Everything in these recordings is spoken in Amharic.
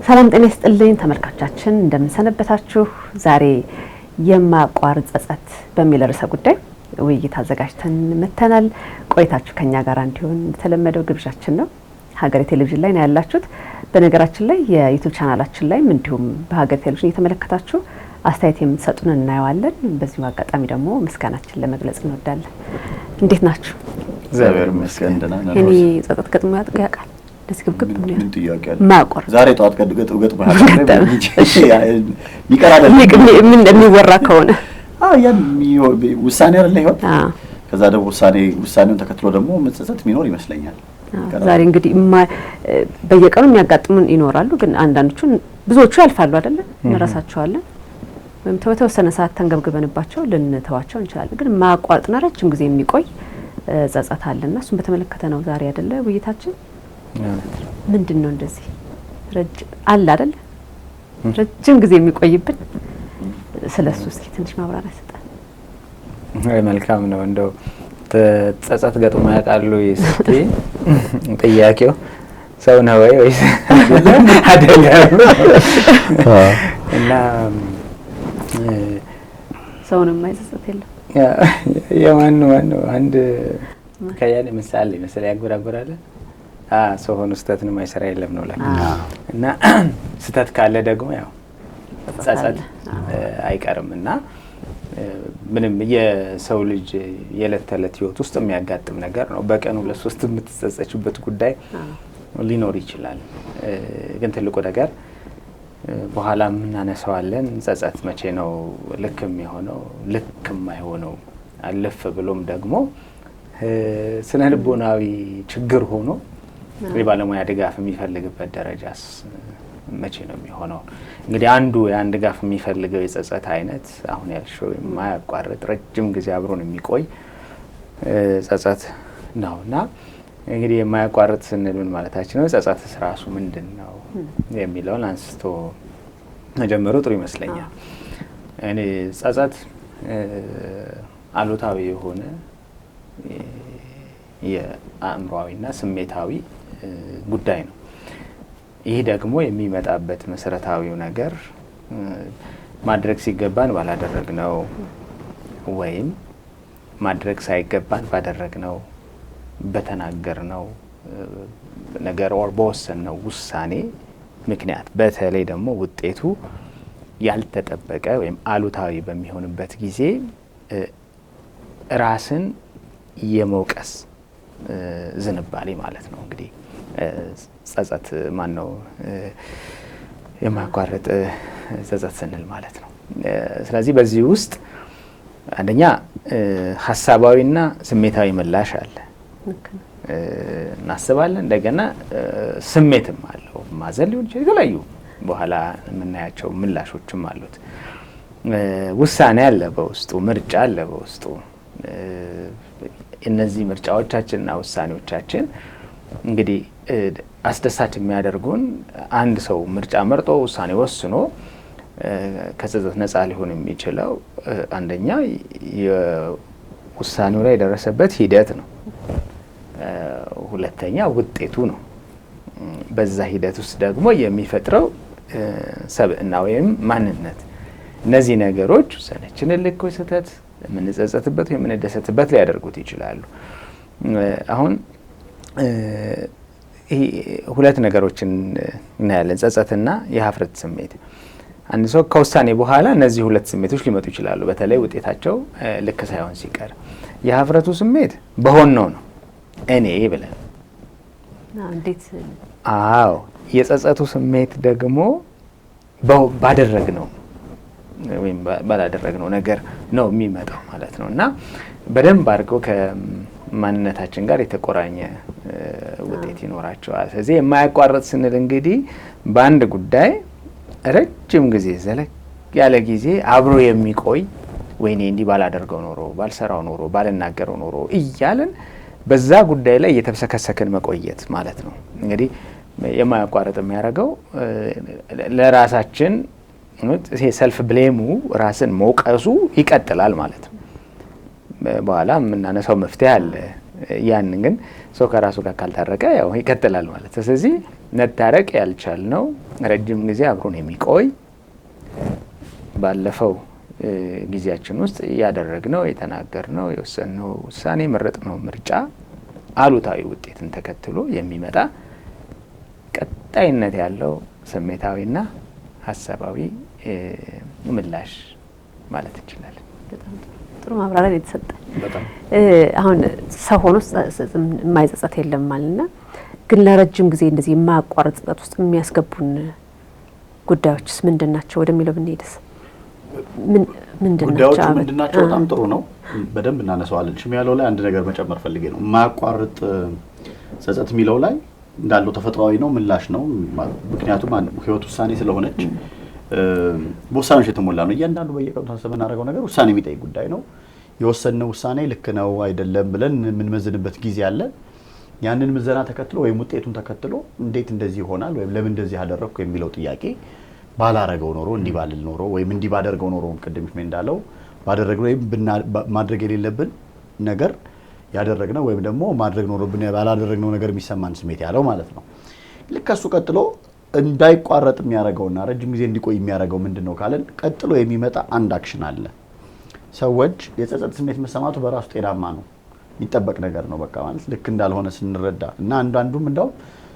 ሰላም ጤና ይስጥልኝ ተመልካቾቻችን እንደምን ሰነበታችሁ። ዛሬ የማያቋርጥ ጸጸት በሚል ርዕሰ ጉዳይ ውይይት አዘጋጅተን መተናል። ቆይታችሁ ከኛ ጋር እንዲሆን ተለመደው ግብዣችን ነው። ሀገሬ ቴሌቪዥን ላይ ነው ያላችሁት። በነገራችን ላይ የዩቲዩብ ቻናላችን ላይ እንዲሁም በሀገሬ ቴሌቪዥን እየተመለከታችሁ አስተያየት የምትሰጡን እናየዋለን። በዚሁ አጋጣሚ ደግሞ ምስጋናችን ለመግለጽ እንወዳለን። እንዴት ናችሁ? እግዚአብሔር ይመስገን ደህና ነን። እኔ ጸጸት ገጥሞ ያውቃል? ለስግብግብ ምን ጥያቄ አለ? ማቆር ዛሬ ጠዋት ገጥሞ ይቀራል ምን እንደሚወራ ከሆነ ያን ውሳኔ አይደለ ይሆን? ከዛ ደግሞ ውሳኔውን ተከትሎ ደግሞ መጸጸት የሚኖር ይመስለኛል። ዛሬ እንግዲህ በየቀኑ የሚያጋጥሙን ይኖራሉ፣ ግን አንዳንዶቹ ብዙዎቹ ያልፋሉ አይደለ? እንረሳቸዋለን ወይም ተወሰነ ሰዓት ተንገብግበንባቸው ልንተዋቸው እንችላለን። ግን ማቋርጥና ረጅም ጊዜ የሚቆይ ጸጸት አለና እሱን በተመለከተ ነው ዛሬ አይደለ ውይይታችን። ምንድነው እንደዚህ አለ አይደለ ረጅም ጊዜ የሚቆይብን? ስለሱ እስኪ ትንሽ ማብራሪያ ሰጣን። መልካም ነው። እንደው ጸጸት ገጥሞ ያውቃሉ እስቲ ጥያቄው ሰው ነው ወይስ አይደለም? እና ሰውንም የማይጸጸት የለም። የማነው አንድ ከያኔ ምሳሌ ያጎራጎራል። ሰው ሆኖ ስተትን የማይሰራ የለም ነው ላይ እና ስተት ካለ ደግሞ ያው ጸጸት አይቀርም እና ምንም የሰው ልጅ የዕለት ተዕለት ህይወት ውስጥ የሚያጋጥም ነገር ነው። በቀን 2-3 የምትጸጸችበት ጉዳይ ሊኖር ይችላል። ግን ትልቁ ነገር በኋላ እናነሳዋለን። ጸጸት መቼ ነው ልክ የሚሆነው ልክ የማይሆነው? አለፍ ብሎም ደግሞ ስነ ልቦናዊ ችግር ሆኖ የባለሙያ ድጋፍ የሚፈልግበት ደረጃስ መቼ ነው የሚሆነው? እንግዲህ አንዱ ያን ድጋፍ የሚፈልገው የጸጸት አይነት አሁን ያልሽው የማያቋርጥ ረጅም ጊዜ አብሮን የሚቆይ ጸጸት ነውና እንግዲህ የማያቋርጥ ስንል ምን ማለታችን ነው? ጸጸትስ ራሱ ምንድን ነው የሚለውን አንስቶ መጀመሩ ጥሩ ይመስለኛል። እኔ ጸጸት አሉታዊ የሆነ የአእምሮአዊና ስሜታዊ ጉዳይ ነው። ይህ ደግሞ የሚመጣበት መሰረታዊው ነገር ማድረግ ሲገባን ባላደረግነው ወይም ማድረግ ሳይገባን ባደረግነው በተናገርነው ነገር ወር በወሰንነው ውሳኔ ምክንያት በተለይ ደግሞ ውጤቱ ያልተጠበቀ ወይም አሉታዊ በሚሆንበት ጊዜ ራስን የመውቀስ ዝንባሌ ማለት ነው። እንግዲህ ጸጸት ማን ነው የማያቋርጥ ጸጸት ስንል ማለት ነው። ስለዚህ በዚህ ውስጥ አንደኛ ሀሳባዊና ስሜታዊ ምላሽ አለ። እናስባለን፣ እንደገና ስሜትም አለው። ማዘን ሊሆን ይችላል፣ የተለያዩ በኋላ የምናያቸው ምላሾችም አሉት። ውሳኔ አለ በውስጡ፣ ምርጫ አለ በውስጡ። እነዚህ ምርጫዎቻችንና ውሳኔዎቻችን እንግዲህ አስደሳች የሚያደርጉን አንድ ሰው ምርጫ መርጦ ውሳኔ ወስኖ ከጸጸት ነፃ ሊሆን የሚችለው አንደኛ የውሳኔው ላይ የደረሰበት ሂደት ነው። ሁለተኛ ውጤቱ ነው። በዛ ሂደት ውስጥ ደግሞ የሚፈጥረው ሰብዕና ወይም ማንነት። እነዚህ ነገሮች ውሳኔያችንን ልክ ወይ ስህተት የምንጸጸትበት ወይም የምንደሰትበት ሊያደርጉት ይችላሉ። አሁን ሁለት ነገሮችን እናያለን፣ ጸጸትና የሀፍረት ስሜት። አንድ ሰው ከውሳኔ በኋላ እነዚህ ሁለት ስሜቶች ሊመጡ ይችላሉ፣ በተለይ ውጤታቸው ልክ ሳይሆን ሲቀር። የሀፍረቱ ስሜት በሆነው ነው እኔ ብለን እንዴት? አዎ። የጸጸቱ ስሜት ደግሞ ባደረግነው ወይም ባላደረግነው ነገር ነው የሚመጣው ማለት ነው እና በደንብ አድርገው ከማንነታችን ጋር የተቆራኘ ውጤት ይኖራቸዋል። ስለዚህ የማያቋርጥ ስንል እንግዲህ በአንድ ጉዳይ ረጅም ጊዜ ዘለቅ ያለ ጊዜ አብሮ የሚቆይ ወይኔ እንዲህ ባላደርገው ኖሮ፣ ባልሰራው ኖሮ፣ ባልናገረው ኖሮ እያለን በዛ ጉዳይ ላይ እየተብሰከሰክን መቆየት ማለት ነው። እንግዲህ የማያቋርጥ የሚያደርገው ለራሳችን ይሄ ሰልፍ ብሌሙ ራስን መውቀሱ ይቀጥላል ማለት ነው። በኋላ የምናነሳው መፍትሄ አለ። ያን ግን ሰው ከራሱ ጋር ካልታረቀ ያው ይቀጥላል ማለት ነው። ስለዚህ መታረቅ ያልቻልነው ረጅም ጊዜ አብሮን የሚቆይ ባለፈው ጊዜያችን ውስጥ ያደረግነው የተናገርነው የወሰንነው ውሳኔ መረጥነው ምርጫ አሉታዊ ውጤትን ተከትሎ የሚመጣ ቀጣይነት ያለው ስሜታዊና ሀሳባዊ ምላሽ ማለት እንችላለን። ጥሩ ማብራሪያ የተሰጠ አሁን ሰው ሆኖ የማይጸጸት የለም ማለትና ግን ለረጅም ጊዜ እንደዚህ የማያቋርጥ ጸጸት ውስጥ የሚያስገቡን ጉዳዮችስ ምንድናቸው ወደሚለው ብንሄድስ ጉዳዮቹ ምንድናቸው? በጣም ጥሩ ነው። በደንብ እናነሳዋለን። ሽሜ ያለው ላይ አንድ ነገር መጨመር ፈልጌ ነው። የማያቋርጥ ጸጸት የሚለው ላይ እንዳለው ተፈጥሯዊ ነው፣ ምላሽ ነው። ምክንያቱም ህይወት ውሳኔ ስለሆነች በውሳኔዎች የተሞላ ነው። እያንዳንዱ በየቀኑ ታስበን እናደርገው ነገር ውሳኔ የሚጠይቅ ጉዳይ ነው። የወሰንነው ውሳኔ ልክ ነው አይደለም ብለን የምንመዝንበት ጊዜ አለ። ያንን ምዘና ተከትሎ ወይም ውጤቱን ተከትሎ እንዴት እንደዚህ ይሆናል ወይም ለምን እንደዚህ አደረግኩ የሚለው ጥያቄ ባላረገው ኖሮ እንዲህ ባልል ኖሮ ወይም እንዲህ ባደርገው ኖሮ ቅድም እንዳለው ባደረግነው ወይም ማድረግ የሌለብን ነገር ያደረግነው ወይም ደግሞ ማድረግ ኖሮብን ባላደረግነው ነገር የሚሰማን ስሜት ያለው ማለት ነው። ልክ ከሱ ቀጥሎ እንዳይቋረጥ የሚያደርገውና ረጅም ጊዜ እንዲቆይ የሚያደርገው ምንድነው ካለን ቀጥሎ የሚመጣ አንድ አክሽን አለ። ሰዎች የጸጸት ስሜት መሰማቱ በራሱ ጤናማ ነው፣ የሚጠበቅ ነገር ነው። በቃ ማለት ልክ እንዳልሆነ ስንረዳ እና አንዳንዱም እንደው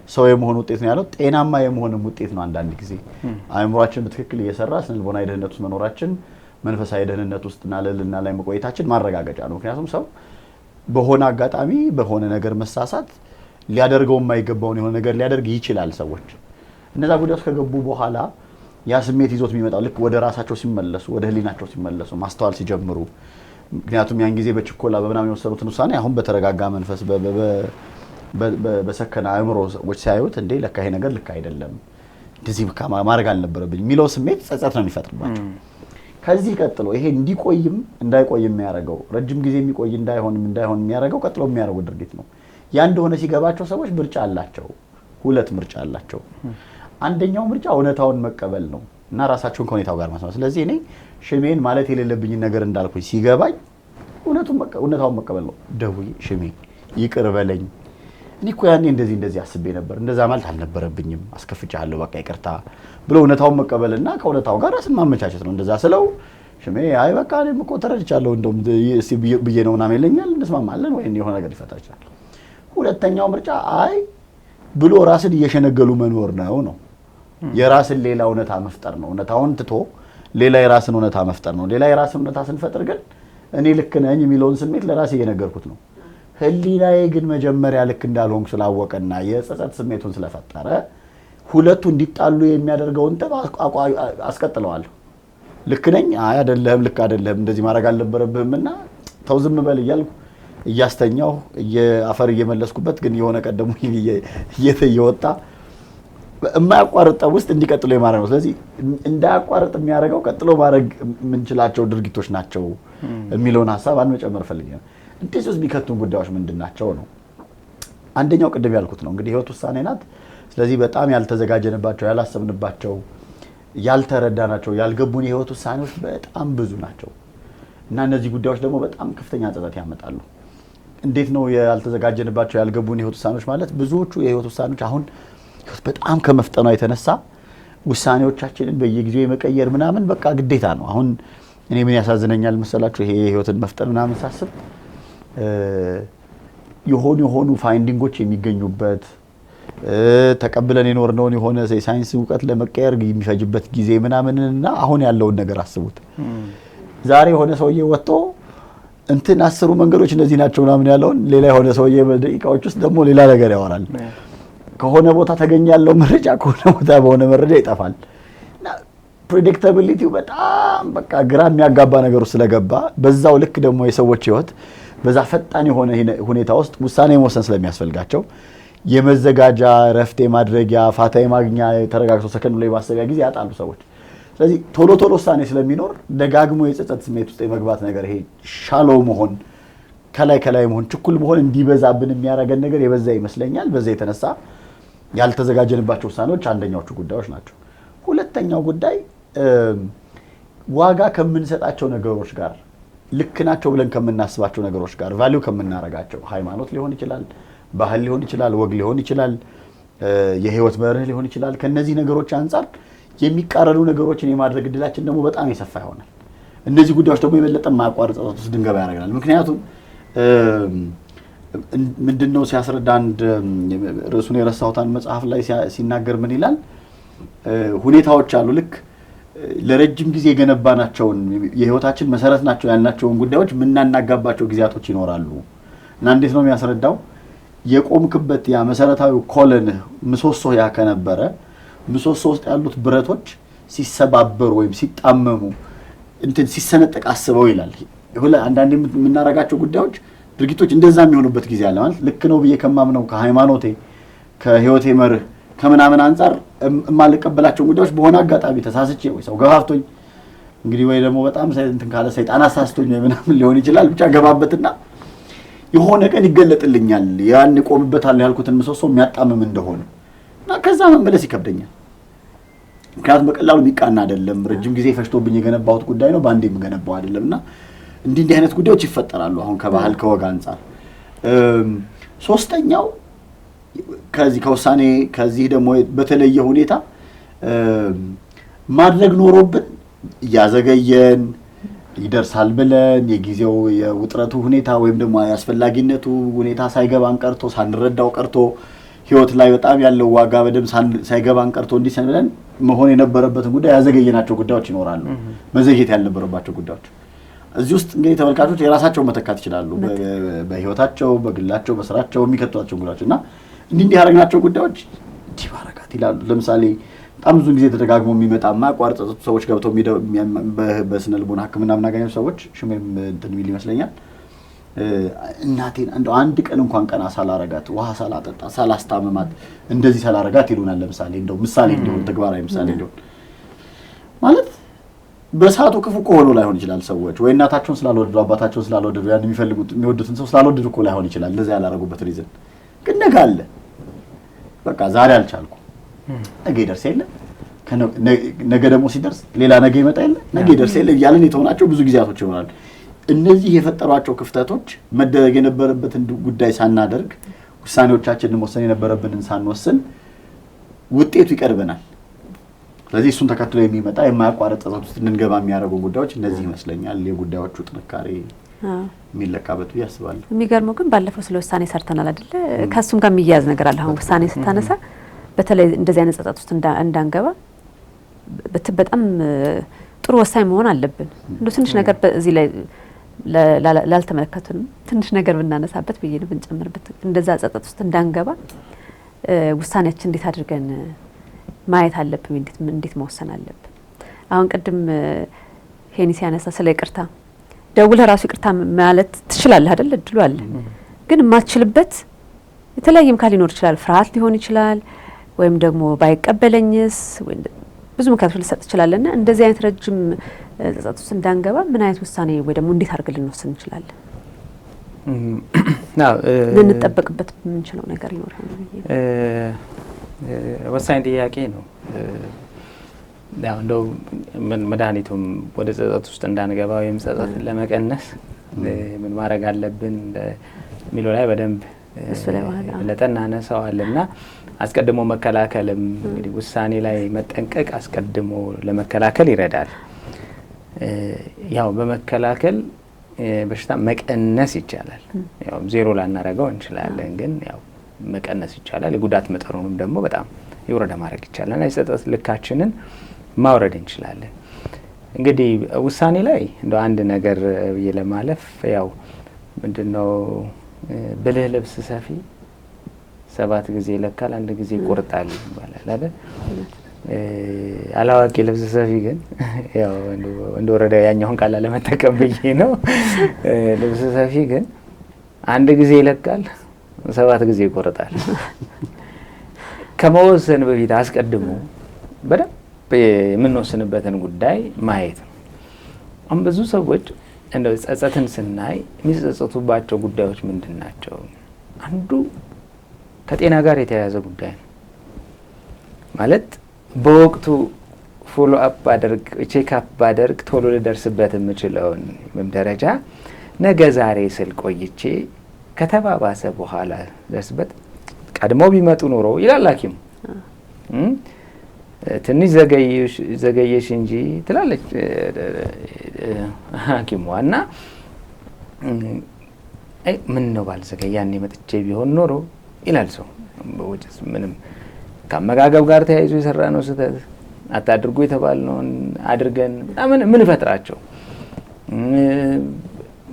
ሰው የመሆን ውጤት ነው ያለው ጤናማ የመሆንም ውጤት ነው። አንዳንድ ጊዜ አእምሯችን በትክክል እየሰራ ስነልቦናዊ ደህንነት ውስጥ መኖራችን መንፈሳዊ ደህንነት ውስጥና ለልና ላይ መቆየታችን ማረጋገጫ ነው። ምክንያቱም ሰው በሆነ አጋጣሚ በሆነ ነገር መሳሳት ሊያደርገው የማይገባውን የሆነ ነገር ሊያደርግ ይችላል። ሰዎች እነዛ ጉዳዮች ከገቡ በኋላ ያ ስሜት ይዞት የሚመጣው ልክ ወደ ራሳቸው ሲመለሱ ወደ ህሊናቸው ሲመለሱ ማስተዋል ሲጀምሩ፣ ምክንያቱም ያን ጊዜ በችኮላ በምናምን የወሰኑትን ውሳኔ አሁን በተረጋጋ መንፈስ በሰከነ አእምሮ ሰዎች ሲያዩት እንዴ ለካ ይሄ ነገር ልክ አይደለም እንደዚህ ማድረግ አልነበረብኝ የሚለው ስሜት ጸጸት ነው የሚፈጥርባቸው። ከዚህ ቀጥሎ ይሄ እንዲቆይም እንዳይቆይም የሚያደርገው ረጅም ጊዜ የሚቆይ እንዳይሆን የሚያደርገው ቀጥሎ የሚያደርገው ድርጊት ነው። ያ እንደሆነ ሲገባቸው ሰዎች ምርጫ አላቸው፣ ሁለት ምርጫ አላቸው። አንደኛው ምርጫ እውነታውን መቀበል ነው እና ራሳቸውን ከሁኔታው ጋር ማስማማት። ስለዚህ እኔ ሽሜን ማለት የሌለብኝ ነገር እንዳልኩኝ ሲገባኝ እውነታውን መቀበል ነው። ደውዬ ሽሜ ይቅር በለኝ፣ እኔ እኮ ያኔ እንደዚህ አስቤ ነበር፣ እንደዛ ማለት አልነበረብኝም፣ አስከፍቻለሁ፣ በቃ ይቅርታ ብሎ እውነታውን መቀበልና ከእውነታው ጋር ራስን ማመቻቸት ነው። እንደዛ ስለው ሽሜ አይ በቃ እኔም እኮ ተረድቻለሁ እንደውም ብዬ ነው ምናምን ይለኛል፣ እንስማማለን ወይ የሆነ ነገር ሊፈታ ይችላል። ሁለተኛው ምርጫ አይ ብሎ ራስን እየሸነገሉ መኖር ነው። የራስን ሌላ እውነታ መፍጠር ነው። እውነታውን ትቶ ሌላ የራስን እውነታ መፍጠር ነው። ሌላ የራስን እውነታ ስንፈጥር ግን እኔ ልክ ነኝ የሚለውን ስሜት ለራሴ እየነገርኩት ነው። ህሊናዬ ግን መጀመሪያ ልክ እንዳልሆንኩ ስላወቀና የጸጸት ስሜቱን ስለፈጠረ ሁለቱ እንዲጣሉ የሚያደርገውን ጥብ አስቀጥለዋለሁ። ልክ ነኝ፣ አይ አይደለም፣ ልክ አይደለም፣ እንደዚህ ማድረግ አልነበረብህምና ተው ዝም በል እያልኩ እያስተኛሁ አፈር እየመለስኩበት ግን የሆነ ቀደሙ እየወጣ የማያቋርጥ ውስጥ እንዲቀጥሉ የማድረግ ነው። ስለዚህ እንዳያቋርጥ የሚያደርገው ቀጥሎ ማድረግ የምንችላቸው ድርጊቶች ናቸው የሚለውን ሀሳብ አንድ መጨመር ፈልጌ ነው። እንደዚህ ውስጥ የሚከቱን ጉዳዮች ምንድን ናቸው ነው? አንደኛው ቅድም ያልኩት ነው እንግዲህ ህይወት ውሳኔ ናት። ስለዚህ በጣም ያልተዘጋጀንባቸው፣ ያላሰብንባቸው፣ ያልተረዳናቸው፣ ያልገቡን የህይወት ውሳኔዎች በጣም ብዙ ናቸው እና እነዚህ ጉዳዮች ደግሞ በጣም ከፍተኛ ጸጸት ያመጣሉ። እንዴት ነው ያልተዘጋጀንባቸው ያልገቡን የህይወት ውሳኔዎች ማለት? ብዙዎቹ የህይወት ውሳኔዎች አሁን በጣም ከመፍጠኗ የተነሳ ውሳኔዎቻችንን በየጊዜው የመቀየር ምናምን በቃ ግዴታ ነው። አሁን እኔ ምን ያሳዝነኛል መሰላችሁ? ይሄ ህይወትን መፍጠር ምናምን ሳስብ የሆኑ ፋይንዲንጎች የሚገኙበት ተቀብለን የኖርነውን የሆነ ሳይንስ እውቀት ለመቀየር የሚፈጅበት ጊዜ ምናምንና አሁን ያለውን ነገር አስቡት። ዛሬ የሆነ ሰውዬ ወጥቶ እንትን 10 መንገዶች እነዚህ ናቸው ምናምን ያለውን ሌላ የሆነ ሰውዬ በደቂቃዎች ውስጥ ደግሞ ሌላ ነገር ያወራል። ከሆነ ቦታ ተገኘ ያለው መረጃ ከሆነ ቦታ በሆነ መረጃ ይጠፋል እና ፕሬዲክታቢሊቲው በጣም በቃ ግራ የሚያጋባ ነገር ስለገባ በዛው ልክ ደግሞ የሰዎች ህይወት በዛ ፈጣን የሆነ ሁኔታ ውስጥ ውሳኔ መወሰን ስለሚያስፈልጋቸው የመዘጋጃ ረፍቴ ማድረጊያ ፋታ ማግኛ ተረጋግቶ ሰከንድ ላይ ማሰቢያ ጊዜ ያጣሉ ሰዎች። ስለዚህ ቶሎ ውሳኔ ስለሚኖር ደጋግሞ የጸጸት ስሜት ውስጥ የመግባት ነገር ይሄ ሻሎው መሆን ከላይ መሆን ችኩል መሆን እንዲበዛብን የሚያደርገን ነገር የበዛ ይመስለኛል። በዛ የተነሳ ያልተዘጋጀንባቸው ውሳኔዎች አንደኛዎቹ ጉዳዮች ናቸው። ሁለተኛው ጉዳይ ዋጋ ከምንሰጣቸው ነገሮች ጋር ልክ ናቸው ብለን ከምናስባቸው ነገሮች ጋር ቫልዩ ከምናረጋቸው ሃይማኖት ሊሆን ይችላል፣ ባህል ሊሆን ይችላል፣ ወግ ሊሆን ይችላል፣ የህይወት መርህ ሊሆን ይችላል። ከነዚህ ነገሮች አንፃር የሚቃረኑ ነገሮችን የማድረግ እድላችን ደግሞ በጣም የሰፋ ይሆናል። እነዚህ ጉዳዮች ደግሞ የበለጠ ማያቋርጥ ጸጸት ውስጥ እንድንገባ ያደርገናል። ምክንያቱም ምንድነው ሲያስረዳ አንድ ርዕሱን የረሳሁት መጽሐፍ ላይ ሲናገር ምን ይላል? ሁኔታዎች አሉ ልክ ለረጅም ጊዜ የገነባናቸውን የህይወታችን መሰረት ናቸው ያልናቸውን ጉዳዮች ምናናጋባቸው ጊዜያቶች ይኖራሉ። እና እንዴት ነው የሚያስረዳው? የቆምክበት ያ መሰረታዊ ኮለን ምሰሶ ያ ከነበረ ምሰሶ ውስጥ ያሉት ብረቶች ሲሰባበሩ ወይም ሲጣመሙ እንትን ሲሰነጠቅ አስበው ይላል። አንዳንዴ የምናረጋቸው ጉዳዮች ድርጊቶች እንደዛ የሚሆኑበት ጊዜ አለ። ማለት ልክ ነው ብዬ ከማምነው ከሃይማኖቴ ከህይወቴ መርህ ከምናምን አንፃር የማልቀበላቸው ጉዳዮች በሆነ አጋጣሚ ተሳስቼ ወይ ሰው ገፋፍቶኝ እንግዲህ ወይ ደግሞ በጣም እንትን ካለ ሰይጣን አሳስቶኝ ወይ ምናምን ሊሆን ይችላል። ብቻ ገባበትና የሆነ ቀን ይገለጥልኛል ያን ቆምበታለሁ ያልኩትን ምሰሶ የሚያጣምም እንደሆነ እና ከዛ መመለስ ይከብደኛል። ምክንያቱም በቀላሉ የሚቃና አይደለም። ረጅም ጊዜ ፈሽቶብኝ የገነባሁት ጉዳይ ነው፣ ባንዴ የምገነባው አይደለምና እንዲህ አይነት ጉዳዮች ይፈጠራሉ። አሁን ከባህል ከወግ አንፃር ሶስተኛው ከዚህ ከውሳኔ ከዚህ ደግሞ በተለየ ሁኔታ ማድረግ ኖሮብን እያዘገየን ይደርሳል ብለን የጊዜው የውጥረቱ ሁኔታ ወይም ደግሞ ያስፈላጊነቱ ሁኔታ ሳይገባን ቀርቶ ሳንረዳው ቀርቶ ህይወት ላይ በጣም ያለው ዋጋ በደም ሳይገባን ቀርቶ እንዲሰን ብለን መሆን የነበረበትን ጉዳይ ያዘገየናቸው ጉዳዮች ይኖራሉ። መዘግየት ያልነበረባቸው ጉዳዮች እዚህ ውስጥ እንግዲህ ተመልካቾች የራሳቸውን መተካት ይችላሉ። በህይወታቸው በግላቸው በስራቸው የሚከቷቸው ጉዳዮች እና እንዲህ ያደረግናቸው ጉዳዮች ዲባራካት ይላሉ። ለምሳሌ በጣም ብዙ ጊዜ ተደጋግሞ የሚመጣ ማቋረጥ ሰዎች ገብተው በስነ ልቦና ህክምና ምናገኘው ሰዎች ሽሜም እንትን ሚል ይመስለኛል እናቴን እንደው አንድ ቀን እንኳን ቀና ሳላረጋት ውሃ ሳላጠጣ ሳላስታመማት እንደዚህ ሳላረጋት ይሉናል። ለምሳሌ እንደው ምሳሌ እንዲሆን ተግባራዊ ምሳሌ እንዲሆን ማለት በሰዓቱ ክፉ ከሆነ ላይሆን ይችላል። ሰዎች ወይ እናታቸውን ስላልወደዱ አባታቸውን ስላልወደዱ ያን የሚፈልጉት የሚወዱትን ሰው ስላልወደዱ እኮ ላይሆን ይችላል እንደዛ ያላረጉበት ሪዝን ግን ነገ አለ። በቃ ዛሬ አልቻልኩም ነገ ይደርስ የለ ነገ ደግሞ ሲደርስ ሌላ ነገ ይመጣ የለ ነገ ይደርስ የለ እያልን የተሆናቸው ብዙ ጊዜያቶች ይሆናሉ። እነዚህ የፈጠሯቸው ክፍተቶች መደረግ የነበረበትን ጉዳይ ሳናደርግ ውሳኔዎቻችንን መወሰን የነበረብንን ሳንወስን ውጤቱ ይቀርበናል። ስለዚህ እሱን ተከትሎ የሚመጣ የማያቋርጥ ጸጸት ውስጥ እንድንገባ የሚያደርጉ ጉዳዮች እነዚህ ይመስለኛል የጉዳዮቹ ጥንካሬ የሚለካበት ብዬ አስባለሁ። የሚገርመው ግን ባለፈው ስለ ውሳኔ ሰርተናል አይደለ? ከሱም ጋር የሚያያዝ ነገር አለ። አሁን ውሳኔ ስታነሳ በተለይ እንደዚህ አይነት ጸጸት ውስጥ እንዳንገባ በጣም ጥሩ ወሳኝ መሆን አለብን። እንደው ትንሽ ነገር በዚህ ላይ ላልተመለከቱንም ትንሽ ነገር ብናነሳበት ብዬ ነው ብንጨምርበት እንደዛ ጸጸት ውስጥ እንዳንገባ ውሳኔያችን እንዴት አድርገን ማየት አለብን፣ እንዴት መወሰን አለብን። አሁን ቅድም ሄኒ ሲያነሳ ስለ ይቅርታ ደውለህ ራሱ ይቅርታ ማለት ትችላለህ አይደል? እድሉ አለ። ግን የማትችልበት የተለያየ ምክንያት ሊኖር ይችላል። ፍርሃት ሊሆን ይችላል፣ ወይም ደግሞ ባይቀበለኝስ ብዙ ምክንያቶች ሊሰጥ ይችላልና እንደዚህ አይነት ረጅም ጸጸት ውስጥ እንዳንገባ ምን አይነት ውሳኔ ወይ ደግሞ እንዴት አድርገን ልንወስን እንችላለን? ልንጠበቅበት የምንችለው ነገር ይኖራል። ወሳኝ ጥያቄ ነው። ያው እንደው መድኃኒቱም ወደ ጸጸት ውስጥ እንዳንገባ ወይም ጸጸትን ለመቀነስ ምን ማድረግ አለብን የሚለው ላይ በደንብ ለጠናነሳዋልና አስቀድሞ መከላከልም እንግዲህ ውሳኔ ላይ መጠንቀቅ አስቀድሞ ለመከላከል ይረዳል። ያው በመከላከል በሽታ መቀነስ ይቻላል። ያው ዜሮ ላናረገው እንችላለን፣ ግን ያው መቀነስ ይቻላል። የጉዳት መጠኑንም ደግሞ በጣም ይወረደ ማድረግ ይቻላል። እና የጸጸት ልካችንን ማውረድ እንችላለን። እንግዲህ ውሳኔ ላይ እንደው አንድ ነገር ለማለፍ ያው ምንድነው ብልህ ልብስ ሰፊ 7 ጊዜ ይለካል 1 ጊዜ ይቆርጣል ይባላል አይደል? አላዋቂ ልብስ ሰፊ ግን ያው እንደወረደ ያኛውን ቃል ለመጠቀም ብዬ ነው። ልብስ ሰፊ ግን 1 ጊዜ ይለካል 7 ጊዜ ይቆርጣል። ከመወሰን በፊት አስቀድሞ በደንብ የምንወስንበትን ጉዳይ ማየት ነው። አሁን ብዙ ሰዎች እንደው ጸጸትን ስናይ የሚጸጸቱባቸው ጉዳዮች ምንድን ናቸው? አንዱ ከጤና ጋር የተያያዘ ጉዳይ ነው። ማለት በወቅቱ ፎሎ አፕ ባደርግ ቼክ አፕ ባደርግ ቶሎ ልደርስበት የምችለውን ደረጃ ነገ ዛሬ ስል ቆይቼ ከተባባሰ በኋላ ደርስበት ቀድሞ ቢመጡ ኖሮ ይላል ሐኪሙ ትንሽ ዘገየሽ እንጂ ትላለች ሐኪሟ እና ምን ነው ባልዘገይ ያኔ መጥቼ ቢሆን ኖሮ ይላል ሰው። በውጭስ ምንም ከአመጋገብ ጋር ተያይዞ የሰራነው ስህተት አታድርጉ የተባልነውን አድርገን ምን ፈጥራቸው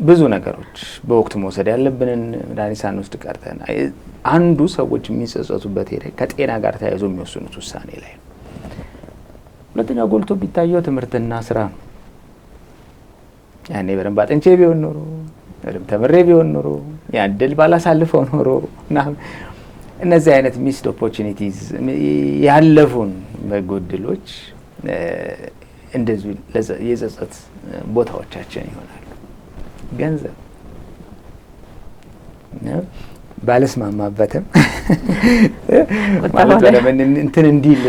ብዙ ነገሮች በወቅቱ መውሰድ ያለብንን መድኃኒት ሳንወስድ ቀርተን አንዱ ሰዎች የሚጸጸቱበት ከጤና ጋር ተያይዞ የሚወስኑት ውሳኔ ላይ ነው። ሁለተኛው ጎልቶ ቢታየው ትምህርትና ስራ ነው። ያኔ በደንብ አጥንቼ ቢሆን ኖሮ በደንብ ተምሬ ቢሆን ኖሮ ያን ድል ባላሳልፈው ኖሮ እነዚህ አይነት ሚስድ ኦፖርቹኒቲዝ ያለፉን በጎድሎች እንደዚህ የጸጸት ቦታዎቻችን ይሆናሉ። ገንዘብ ባለስማማበትም ማለት ለምን እንትን እንዲል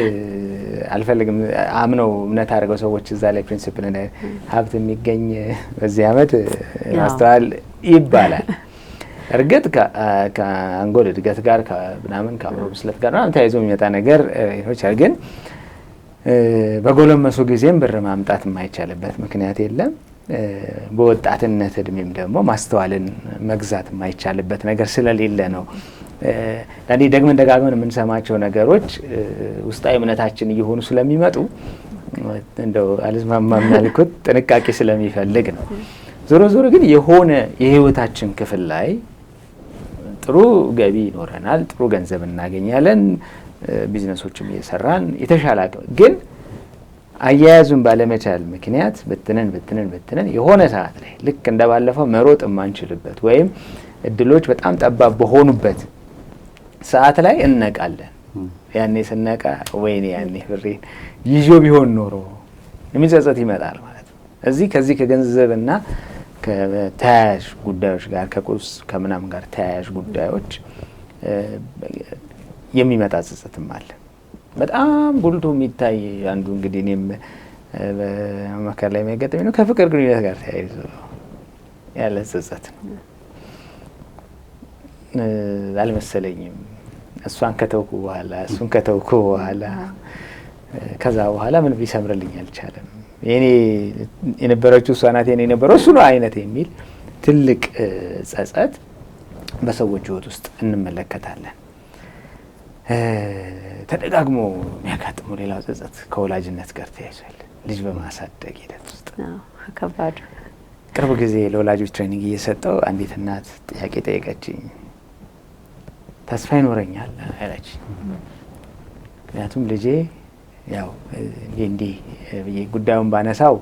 አልፈልግም። አምነው እምነት አድርገው ሰዎች እዛ ላይ ፕሪንሲፕል ሀብት የሚገኝ በዚህ ዓመት ማስተዋል ይባላል። እርግጥ ከአንጎል እድገት ጋር ከምናምን ከአእምሮ ብስለት ጋር ምናምን ተያይዞ የሚመጣ ነገር ይሆናል። ግን በጎለመሱ ጊዜም ብር ማምጣት የማይቻልበት ምክንያት የለም። በወጣትነት እድሜም ደግሞ ማስተዋልን መግዛት የማይቻልበት ነገር ስለሌለ ነው። ለኔ ደግመን ደጋግመን የምንሰማቸው ነገሮች ውስጣዊ እምነታችን እየሆኑ ስለሚመጡ እንደው አልስማማም ያልኩት ጥንቃቄ ስለሚፈልግ ነው። ዞሮ ዞሮ ግን የሆነ የህይወታችን ክፍል ላይ ጥሩ ገቢ ይኖረናል፣ ጥሩ ገንዘብ እናገኛለን፣ ቢዝነሶችም እየሰራን የተሻለ ግን አያያዙን ባለመቻል ምክንያት በትነን የሆነ ሰዓት ላይ ልክ እንደባለፈው መሮጥ የማንችልበት ወይም እድሎች በጣም ጠባብ በሆኑበት ሰዓት ላይ እንነቃለን። ያኔ ስነቃ ወይኔ ያኔ ብሬን ይዞ ቢሆን ኖሮ የሚጸጸት ይመጣል ማለት ነው። ከዚህ ከገንዘብና ከተያያዥ ጉዳዮች ጋር ከቁስ ከምናም ጋር ተያያዥ ጉዳዮች የሚመጣ ጸጸትም አለ። በጣም ጉልቶ የሚታይ አንዱ እንግዲህ እኔም በመከራ ላይ የሚያጋጥመኝ ነው ከፍቅር ግንኙነት ጋር ተያይዞ ያለ ጸጸት ነው። አልመሰለኝም እሷን ከተውኩ በኋላ እሱን ከተውኩ በኋላ ከዛ በኋላ ምን ቢሰምርልኝ አልቻለም። የኔ የነበረችው እሷ ናት የኔ የነበረው እሱ ነው አይነት የሚል ትልቅ ጸጸት በሰዎች ህይወት ውስጥ እንመለከታለን። ተደጋግሞ የሚያጋጥመው ሌላው ጸጸት ከወላጅነት ጋር ተያይዟል። ልጅ በማሳደግ ሂደት ውስጥ ከባድ ቅርብ ጊዜ ለወላጆች ትሬኒንግ እየሰጠው አንዲት እናት ጥያቄ ጠየቀችኝ። ተስፋ ይኖረኛል አለች። ምክንያቱም ልጄ ያው እንዲህ ብዬ ጉዳዩን ባነሳው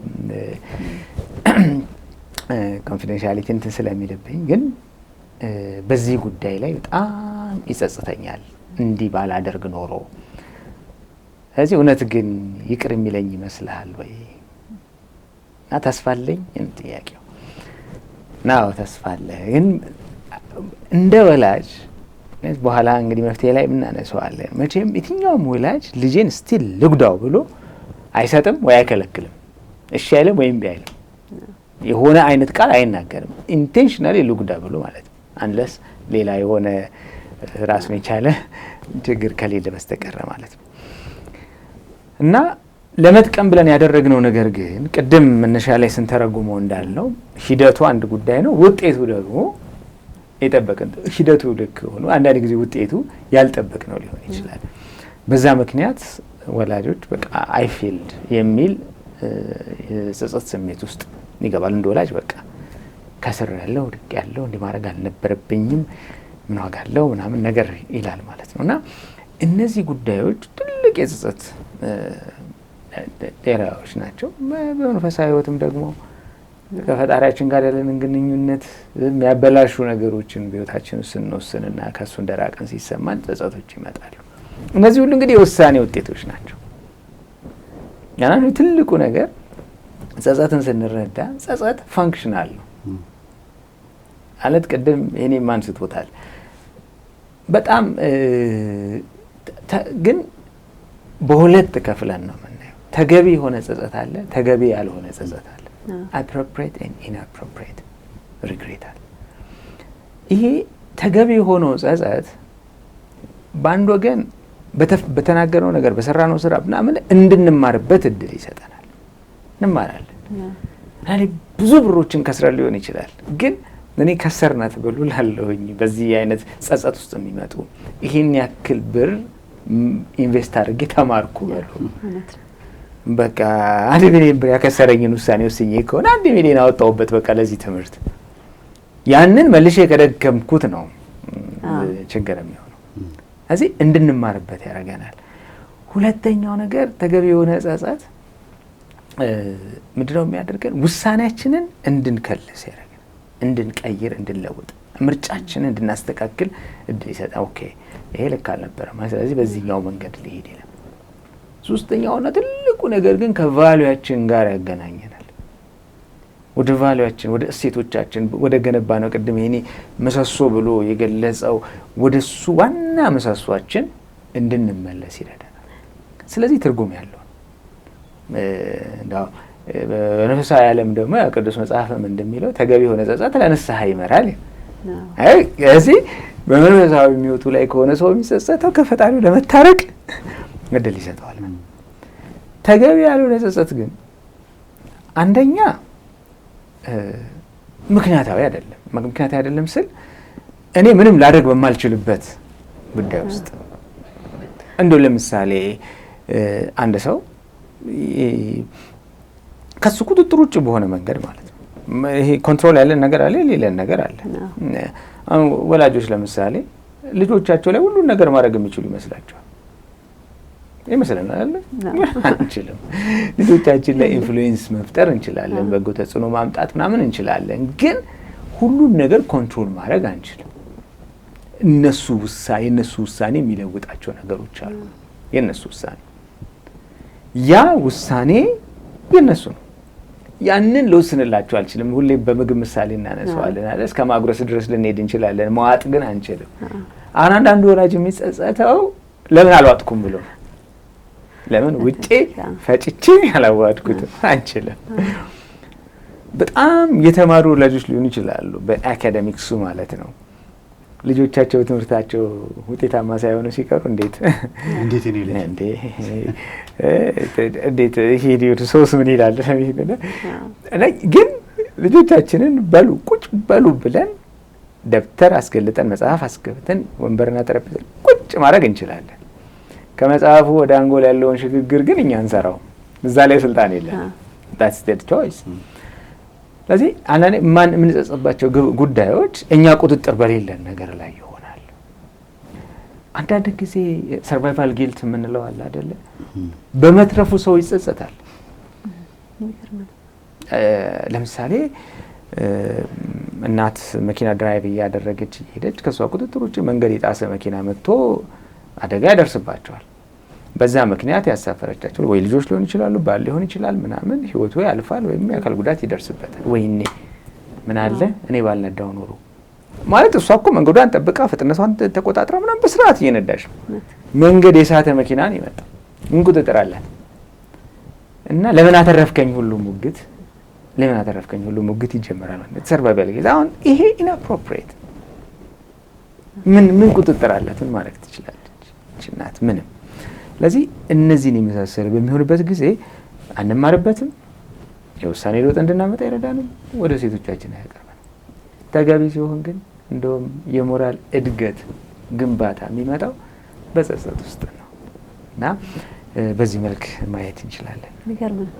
ኮንፊደንሻሊቲ እንትን ስለሚልብኝ ግን በዚህ ጉዳይ ላይ በጣም ይጸጽተኛል እንዲህ ባላደርግ ኖሮ። ስለዚህ እውነት ግን ይቅር የሚለኝ ይመስልሃል ወይ? እና ተስፋ አለኝ ጥያቄው ናው ተስፋ አለ። ግን እንደ ወላጅ በኋላ እንግዲህ መፍትሄ ላይ እናነሳዋለን። መቼም የትኛውም ወላጅ ልጄን ስቲል ልጉዳው ብሎ አይሰጥም ወይ አይከለክልም፣ እሺ አይልም ወይም ቢያይልም የሆነ አይነት ቃል አይናገርም። ኢንቴንሽናሊ ልጉዳ ብሎ ማለት ነው። አንለስ ሌላ የሆነ ራሱን የቻለ ችግር ከሌለ በስተቀር ማለት ነው። እና ለመጥቀም ብለን ያደረግነው ነገር ግን ቅድም መነሻ ላይ ስንተረጉመው እንዳልነው ሂደቱ አንድ ጉዳይ ነው። ውጤቱ ደግሞ የጠበቅን ሂደቱ ልክ ሆኖ አንዳንድ ጊዜ ውጤቱ ያልጠበቅነው ሊሆን ይችላል። በዛ ምክንያት ወላጆች በቃ አይፊልድ የሚል ጸጸት ስሜት ውስጥ ይገባል። እንደ ወላጅ በቃ ከስር ያለው ድቅ ያለው እንዲህ ማድረግ አልነበረብኝም ምን ዋጋ አለው ምናምን ነገር ይላል ማለት ነው። እና እነዚህ ጉዳዮች ትልቅ የጸጸት ጤራዎች ናቸው። በመንፈሳዊ ህይወትም ደግሞ ከፈጣሪያችን ጋር ያለንን ግንኙነት የሚያበላሹ ነገሮችን በህይወታችን ስንወስንና ከእሱ እንደራቅን ሲሰማን ጸጸቶች ይመጣሉ። እነዚህ ሁሉ እንግዲህ የውሳኔ ውጤቶች ናቸው። ያንን ትልቁ ነገር ጸጸትን ስንረዳ ጸጸት ፋንክሽናል ነው ማለት ቅድም እኔም አንስቶታል። በጣም ግን በሁለት ከፍለን ነው የምናየው። ተገቢ የሆነ ጸጸት አለ፣ ተገቢ ያልሆነ ጸጸት አለ። appropriate and inappropriate regret አለ። ይሄ ተገቢ የሆነው ጸጸት በአንድ ወገን በተናገረው ነገር በሰራነው ስራ ምናምን እንድንማርበት እድል ይሰጠናል። እንማራለን። ብዙ ብሮችን ከስራ ሊሆን ይችላል፣ ግን እኔ ከሰርናት ብሉ ላለሁኝ በዚህ አይነት ጸጸት ውስጥ የሚመጡ ይህን ያክል ብር ኢንቨስት አድርጌ ተማርኩ በሉ። በቃ 1 ሚሊዮን ብር ያከሰረኝን ውሳኔ ወስኜ ከሆነ 1 ሚሊዮን አወጣሁበት በቃ ለዚህ ትምህርት። ያንን መልሼ ከደገምኩት ነው ችግር የሚሆነው። እዚህ እንድንማርበት ያደርገናል። ሁለተኛው ነገር ተገቢ የሆነ ጸጸት ምንድነው የሚያደርገን? ውሳኔያችንን እንድንከልስ ያደርገናል፣ እንድንቀይር፣ እንድንለውጥ፣ ምርጫችንን እንድናስተካክል እድል ይሰጣል። ኦኬ ይሄ ልክ አልነበረም፣ ስለዚህ በዚህኛው መንገድ ሊሄድ ይላል። ሶስተኛውና ትልቁ ነገር ግን ከቫልዩያችን ጋር ያገናኘናል። ወደ ቫልዩያችን፣ ወደ እሴቶቻችን፣ ወደ ገነባ ነው ቅድም ይሄኔ ምሰሶ ብሎ የገለጸው ወደ እሱ ዋና ምሰሷችን እንድንመለስ ይረዳናል። ስለዚህ ትርጉም ያለው እንዳው በመንፈሳዊ ዓለም ደግሞ ቅዱስ መጽሐፍም እንደሚለው ተገቢ የሆነ ጸጸት ለንስሐ ይመራል። አይ እዚህ በመንፈሳዊ የሚወጡ ላይ ከሆነ ሰው የሚጸጸተው ከፈጣሪው ለመታረቅ እድል ይሰጠዋል። ተገቢ ያልሆነ ጸጸት ግን አንደኛ ምክንያታዊ አይደለም። ምክንያታዊ አይደለም ስል እኔ ምንም ላደርግ በማልችልበት ጉዳይ ውስጥ እንደው ለምሳሌ አንድ ሰው ከሱ ቁጥጥር ውጭ በሆነ መንገድ ማለት ነው። ይሄ ኮንትሮል ያለን ነገር አለ፣ ሌላን ነገር አለ። ወላጆች ለምሳሌ ልጆቻቸው ላይ ሁሉን ነገር ማድረግ የሚችሉ ይመስላቸዋል። ይመስለናል አንችልም። ልጆቻችን ላይ ኢንፍሉዌንስ መፍጠር እንችላለን፣ በጎ ተጽዕኖ ማምጣት ምናምን እንችላለን፣ ግን ሁሉን ነገር ኮንትሮል ማድረግ አንችልም። የነሱ ውሳኔ የሚለውጣቸው ነገሮች አሉ። የነሱ ውሳኔ ያ ውሳኔ የነሱ ነው። ያንን ልወስንላቸው አልችልም። ሁሌ በምግብ ምሳሌ እናነሳዋለን አይደል? እስከ ማጉረስ ድረስ ልንሄድ እንችላለን፣ መዋጥ ግን አንችልም። አንዳንዱ ወላጅ የሚጸጸተው ለምን አልዋጥኩም ብሎ ነው። ለምን ውጪ ፈጭቼ ያላዋጥኩትም አንችልም። በጣም የተማሩ ወላጆች ሊሆኑ ይችላሉ፣ በአካዳሚክሱ ማለት ነው። ልጆቻቸው ትምህርታቸው ውጤታማ ሳይሆኑ ሲቀሩ እንዴት ይሄ ሶስት ምን ይላል? ግን ልጆቻችንን በሉ ቁጭ በሉ ብለን ደብተር አስገልጠን መጽሐፍ አስገብተን ወንበርና ጠረጴዛ ቁጭ ማድረግ እንችላለን። ከመጽሐፉ ወደ አንጎል ያለውን ሽግግር ግን እኛ እንሰራው፣ እዛ ላይ ስልጣን የለንም። that's the choice። ስለዚህ አንዳንዴ የምንጸጸትባቸው ጉዳዮች እኛ ቁጥጥር በሌለን ነገር ላይ ይሆናል። አንዳንድ ጊዜ ሰርቫይቫል ጊልት የምንለው አለ አይደለ? በመትረፉ ሰው ይጸጸታል። ለምሳሌ እናት መኪና ድራይቭ እያደረገች ሄደች፣ ከሷ ቁጥጥር ውጭ መንገድ የጣሰ መኪና መጥቶ አደጋ ያደርስባቸዋል። በዛ ምክንያት ያሳፈረቻቸው ወይ ልጆች ሊሆን ይችላሉ፣ ባል ሊሆን ይችላል፣ ምናምን ህይወቱ ያልፋል ወይም የአካል ጉዳት ይደርስበታል። ወይኔ ምን አለ እኔ ባልነዳው ኖሮ ማለት እሷ እኮ መንገዷን ጠብቃ ፍጥነቷን ተቆጣጥራ ምናምን በስርዓት እየነዳች መንገድ የሳተ መኪናን ይመጣ ምን ቁጥጥር አላት? እና ለምን አተረፍከኝ ሁሉ ሙግት ይጀምራል ማለት ሰርቫይቫል ጊዜ። አሁን ይሄ ኢንአፕሮፕሪየት ምን ቁጥጥር አላት? ምን ማድረግ ትችላለች እናት? ምንም። ስለዚህ እነዚህን የመሳሰሉ በሚሆንበት ጊዜ አንማርበትም፣ የውሳኔ ለውጥ እንድናመጣ ይረዳንም፣ ወደ ሴቶቻችን ያቀርባል። ተገቢ ሲሆን ግን እንደውም የሞራል እድገት ግንባታ የሚመጣው በጸጸት ውስጥ ነው እና በዚህ መልክ ማየት እንችላለን። የሚገርም ነው።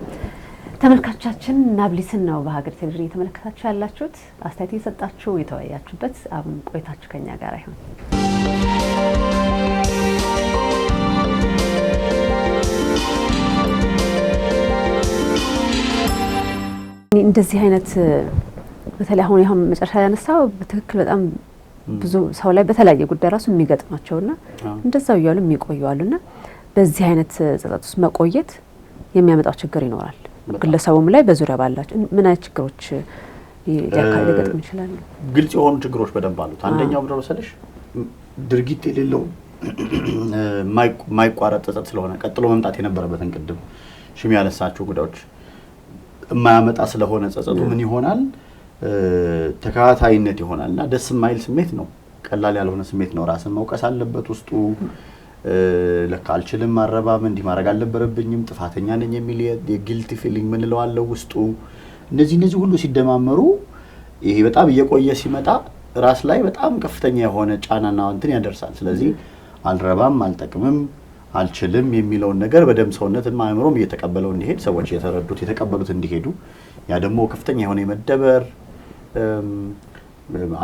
ተመልካቾቻችን ናብሊስን ነው በሀገር ቴሌቪዥን እየተመለከታችሁ ያላችሁት። አስተያየት እየሰጣችሁ የተወያያችሁበት አሁን ቆይታችሁ ከኛ ጋር አይሆን። እንደዚህ አይነት በተለይ አሁን መጨረሻ ያነሳው በትክክል በጣም ብዙ ሰው ላይ በተለያየ ጉዳይ ራሱ የሚገጥማቸውና እንደዛው እያሉ የሚቆዩ አሉና በዚህ አይነት ጸጸት ውስጥ መቆየት የሚያመጣው ችግር ይኖራል። ግለሰቡም ላይ በዙሪያ ባላቸው ምን አይነት ችግሮች ሊገጥሙ ይችላሉ? ግልጽ የሆኑ ችግሮች በደንብ አሉት። አንደኛው ብለው ሰለሽ ድርጊት የሌለው ማይቋረጥ ጸጸት ስለሆነ ቀጥሎ መምጣት የነበረበትን ቅድም ሽሚ ያነሳቸው ጉዳዮች የማያመጣ ስለሆነ ጸጸቱ ምን ይሆናል? ተከታታይነት ይሆናልና ደስ የማይል ስሜት ነው ቀላል ያልሆነ ስሜት ነው። ራስን መውቀስ አለበት ውስጡ። ለካ አልችልም፣ ማረባም እንዲህ ማድረግ አልነበረብኝም፣ ጥፋተኛ ነኝ የሚል የጊልቲ ፊሊንግ ምን ለዋለው ውስጡ። እነዚህ ሁሉ ሲደማመሩ ይሄ በጣም እየቆየ ሲመጣ ራስ ላይ በጣም ከፍተኛ የሆነ ጫናና እንትን ያደርሳል። ስለዚህ አልረባም፣ አልጠቅምም፣ አልችልም የሚለውን ነገር በደም ሰውነትና አእምሮም እየተቀበለው እንዲሄድ ሰዎች የተረዱት የተቀበሉት እንዲሄዱ ያ ደግሞ ከፍተኛ የሆነ የመደበር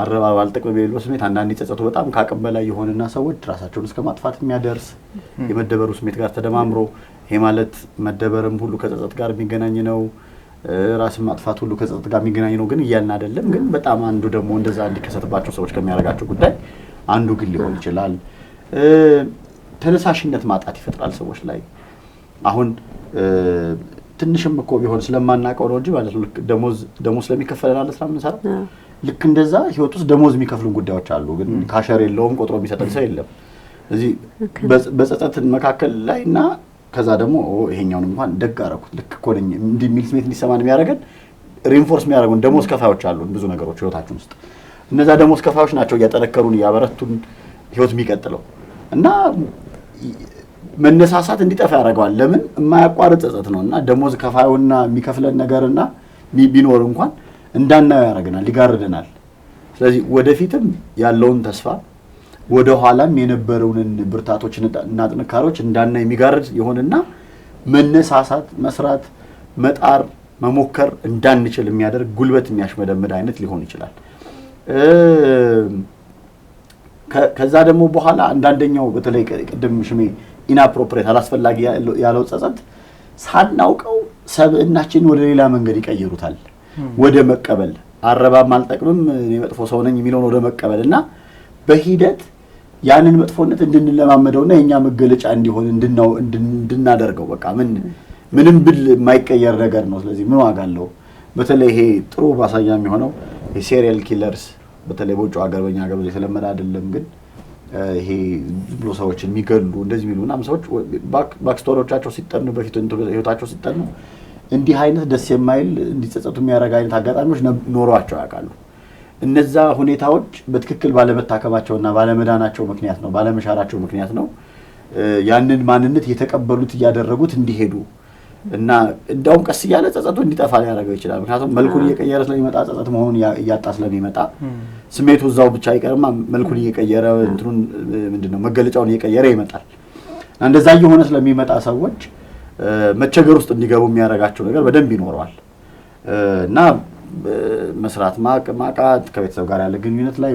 አረባብ አልጠቅምም የሚለው ስሜት አንዳንዴ ጸጸቱ በጣም ካቅም በላይ የሆነና ሰዎች ራሳቸውን እስከ ማጥፋት የሚያደርስ የመደበሩ ስሜት ጋር ተደማምሮ ይሄ ማለት መደበርም ሁሉ ከጸጸት ጋር የሚገናኝ ነው። ራስን ማጥፋት ሁሉ ከጸጸት ጋር የሚገናኝ ነው ግን እያልን አይደለም። ግን በጣም አንዱ ደግሞ እንደዛ እንዲከሰትባቸው ሰዎች ከሚያደርጋቸው ጉዳይ አንዱ ግን ሊሆን ይችላል። ተነሳሽነት ማጣት ይፈጥራል ሰዎች ላይ። አሁን ትንሽም እኮ ቢሆን ስለማናውቀው ነው እንጂ ማለት ነው ደሞዝ ስለሚከፈለን አለ ስራ የምንሰራው ልክ እንደዛ ህይወት ውስጥ ደሞዝ የሚከፍሉን ጉዳዮች አሉ። ግን ካሸር የለውም ቆጥሮ የሚሰጠን ሰው የለም። እዚህ በጸጸትን መካከል ላይና ከዛ ደግሞ ይሄኛውን እንኳን ደግ አደረኩት ልክ እኮ ነኝ እንዲህ የሚል ስሜት እንዲሰማን የሚያደርገን ሪኢንፎርስ የሚያደርጉን ደሞዝ ከፋዮች አሉን ብዙ ነገሮች ህይወታችን ውስጥ። እነዛ ደሞዝ ከፋዮች ናቸው እያጠነከሩን እያበረቱን ህይወት የሚቀጥለው እና መነሳሳት እንዲጠፋ ያደርገዋል። ለምን የማያቋርጥ ጸጸት ነውና ደሞዝ ከፋዩና የሚከፍለን ነገርና ቢኖር እንኳን እንዳናየው ያደርገናል፣ ይጋርደናል። ስለዚህ ወደፊትም ያለውን ተስፋ ወደ ኋላም የነበረውን ብርታቶችና ጥንካሬዎች እንዳናይ የሚጋርድ ይሆንና መነሳሳት፣ መስራት፣ መጣር፣ መሞከር እንዳንችል የሚያደርግ ጉልበት የሚያሽመደምድ አይነት ሊሆን ይችላል። ከዛ ደግሞ በኋላ አንዳንደኛው በተለይ ቅድም ሽሜ ኢናፕሮፕሬት አላስፈላጊ ያለው ጸጸት ሳናውቀው ሰብእናችን ወደ ሌላ መንገድ ይቀይሩታል። ወደ መቀበል አረባም አልጠቅምም እኔ መጥፎ ሰው ነኝ የሚለውን ወደ መቀበል እና በሂደት ያንን መጥፎነት እንድንለማመደውና የኛ መገለጫ እንዲሆን እንድናደርገው በቃ ምንም ብል የማይቀየር ነገር ነው። ስለዚህ ምን ዋጋ አለው? በተለይ ይሄ ጥሩ ማሳያ የሚሆነው የሴሪያል ኪለርስ በተለይ በውጭ ሀገር በእኛ ሀገር የተለመደ አይደለም። ግን ይሄ ብሎ ሰዎችን የሚገሉ እንደዚህ የሚሉና ሰዎች ባክስቶሪዎቻቸው ሲጠኑ በፊት ህይወታቸው ሲጠኑ እንዲህ አይነት ደስ የማይል እንዲጸጸቱ የሚያደርግ አይነት አጋጣሚዎች ኖሯቸው ያውቃሉ። እነዛ ሁኔታዎች በትክክል ባለመታከማቸውና ባለመዳናቸው ምክንያት ነው፣ ባለመሻራቸው ምክንያት ነው ያንን ማንነት የተቀበሉት እያደረጉት እንዲሄዱ እና እንደውም ቀስ እያለ ጸጸቱ እንዲጠፋ ሊያደርገው ይችላል። ምክንያቱም መልኩን እየቀየረ ስለሚመጣ ጸጸት መሆኑን እያጣ ስለሚመጣ ስሜቱ እዛው ብቻ አይቀርማ መልኩን እየቀየረ እንትኑን ምንድነው መገለጫውን እየቀየረ ይመጣል። እንደዛ እየሆነ ስለሚመጣ ሰዎች መቸገር ውስጥ እንዲገቡ የሚያደርጋቸው ነገር በደንብ ይኖረዋል እና መስራት ማቃት ከቤተሰብ ጋር ያለ ግንኙነት ላይ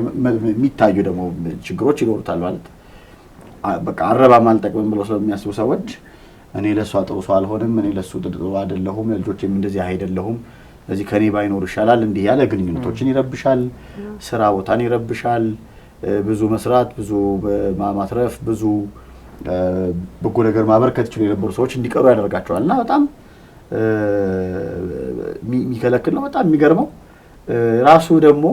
የሚታዩ ደግሞ ችግሮች ይኖሩታል። ማለት በቃ አረባም አልጠቅምም ብለው ስለሚያስቡ ሰዎች እኔ ለሷ ጥሩ ሰው አልሆንም፣ እኔ ለሱ ጥሩ አይደለሁም፣ ለልጆቼም እንደዚህ አይደለሁም፣ ስለዚህ ከኔ ባይኖር ይሻላል እንዲህ ያለ ግንኙነቶችን ይረብሻል፣ ስራ ቦታን ይረብሻል። ብዙ መስራት፣ ብዙ ማትረፍ፣ ብዙ በጎ ነገር ማበርከት ይችላል የነበሩ ሰዎች እንዲቀሩ ያደርጋቸዋል እና በጣም የሚከለክል ነው። በጣም የሚገርመው ራሱ ደግሞ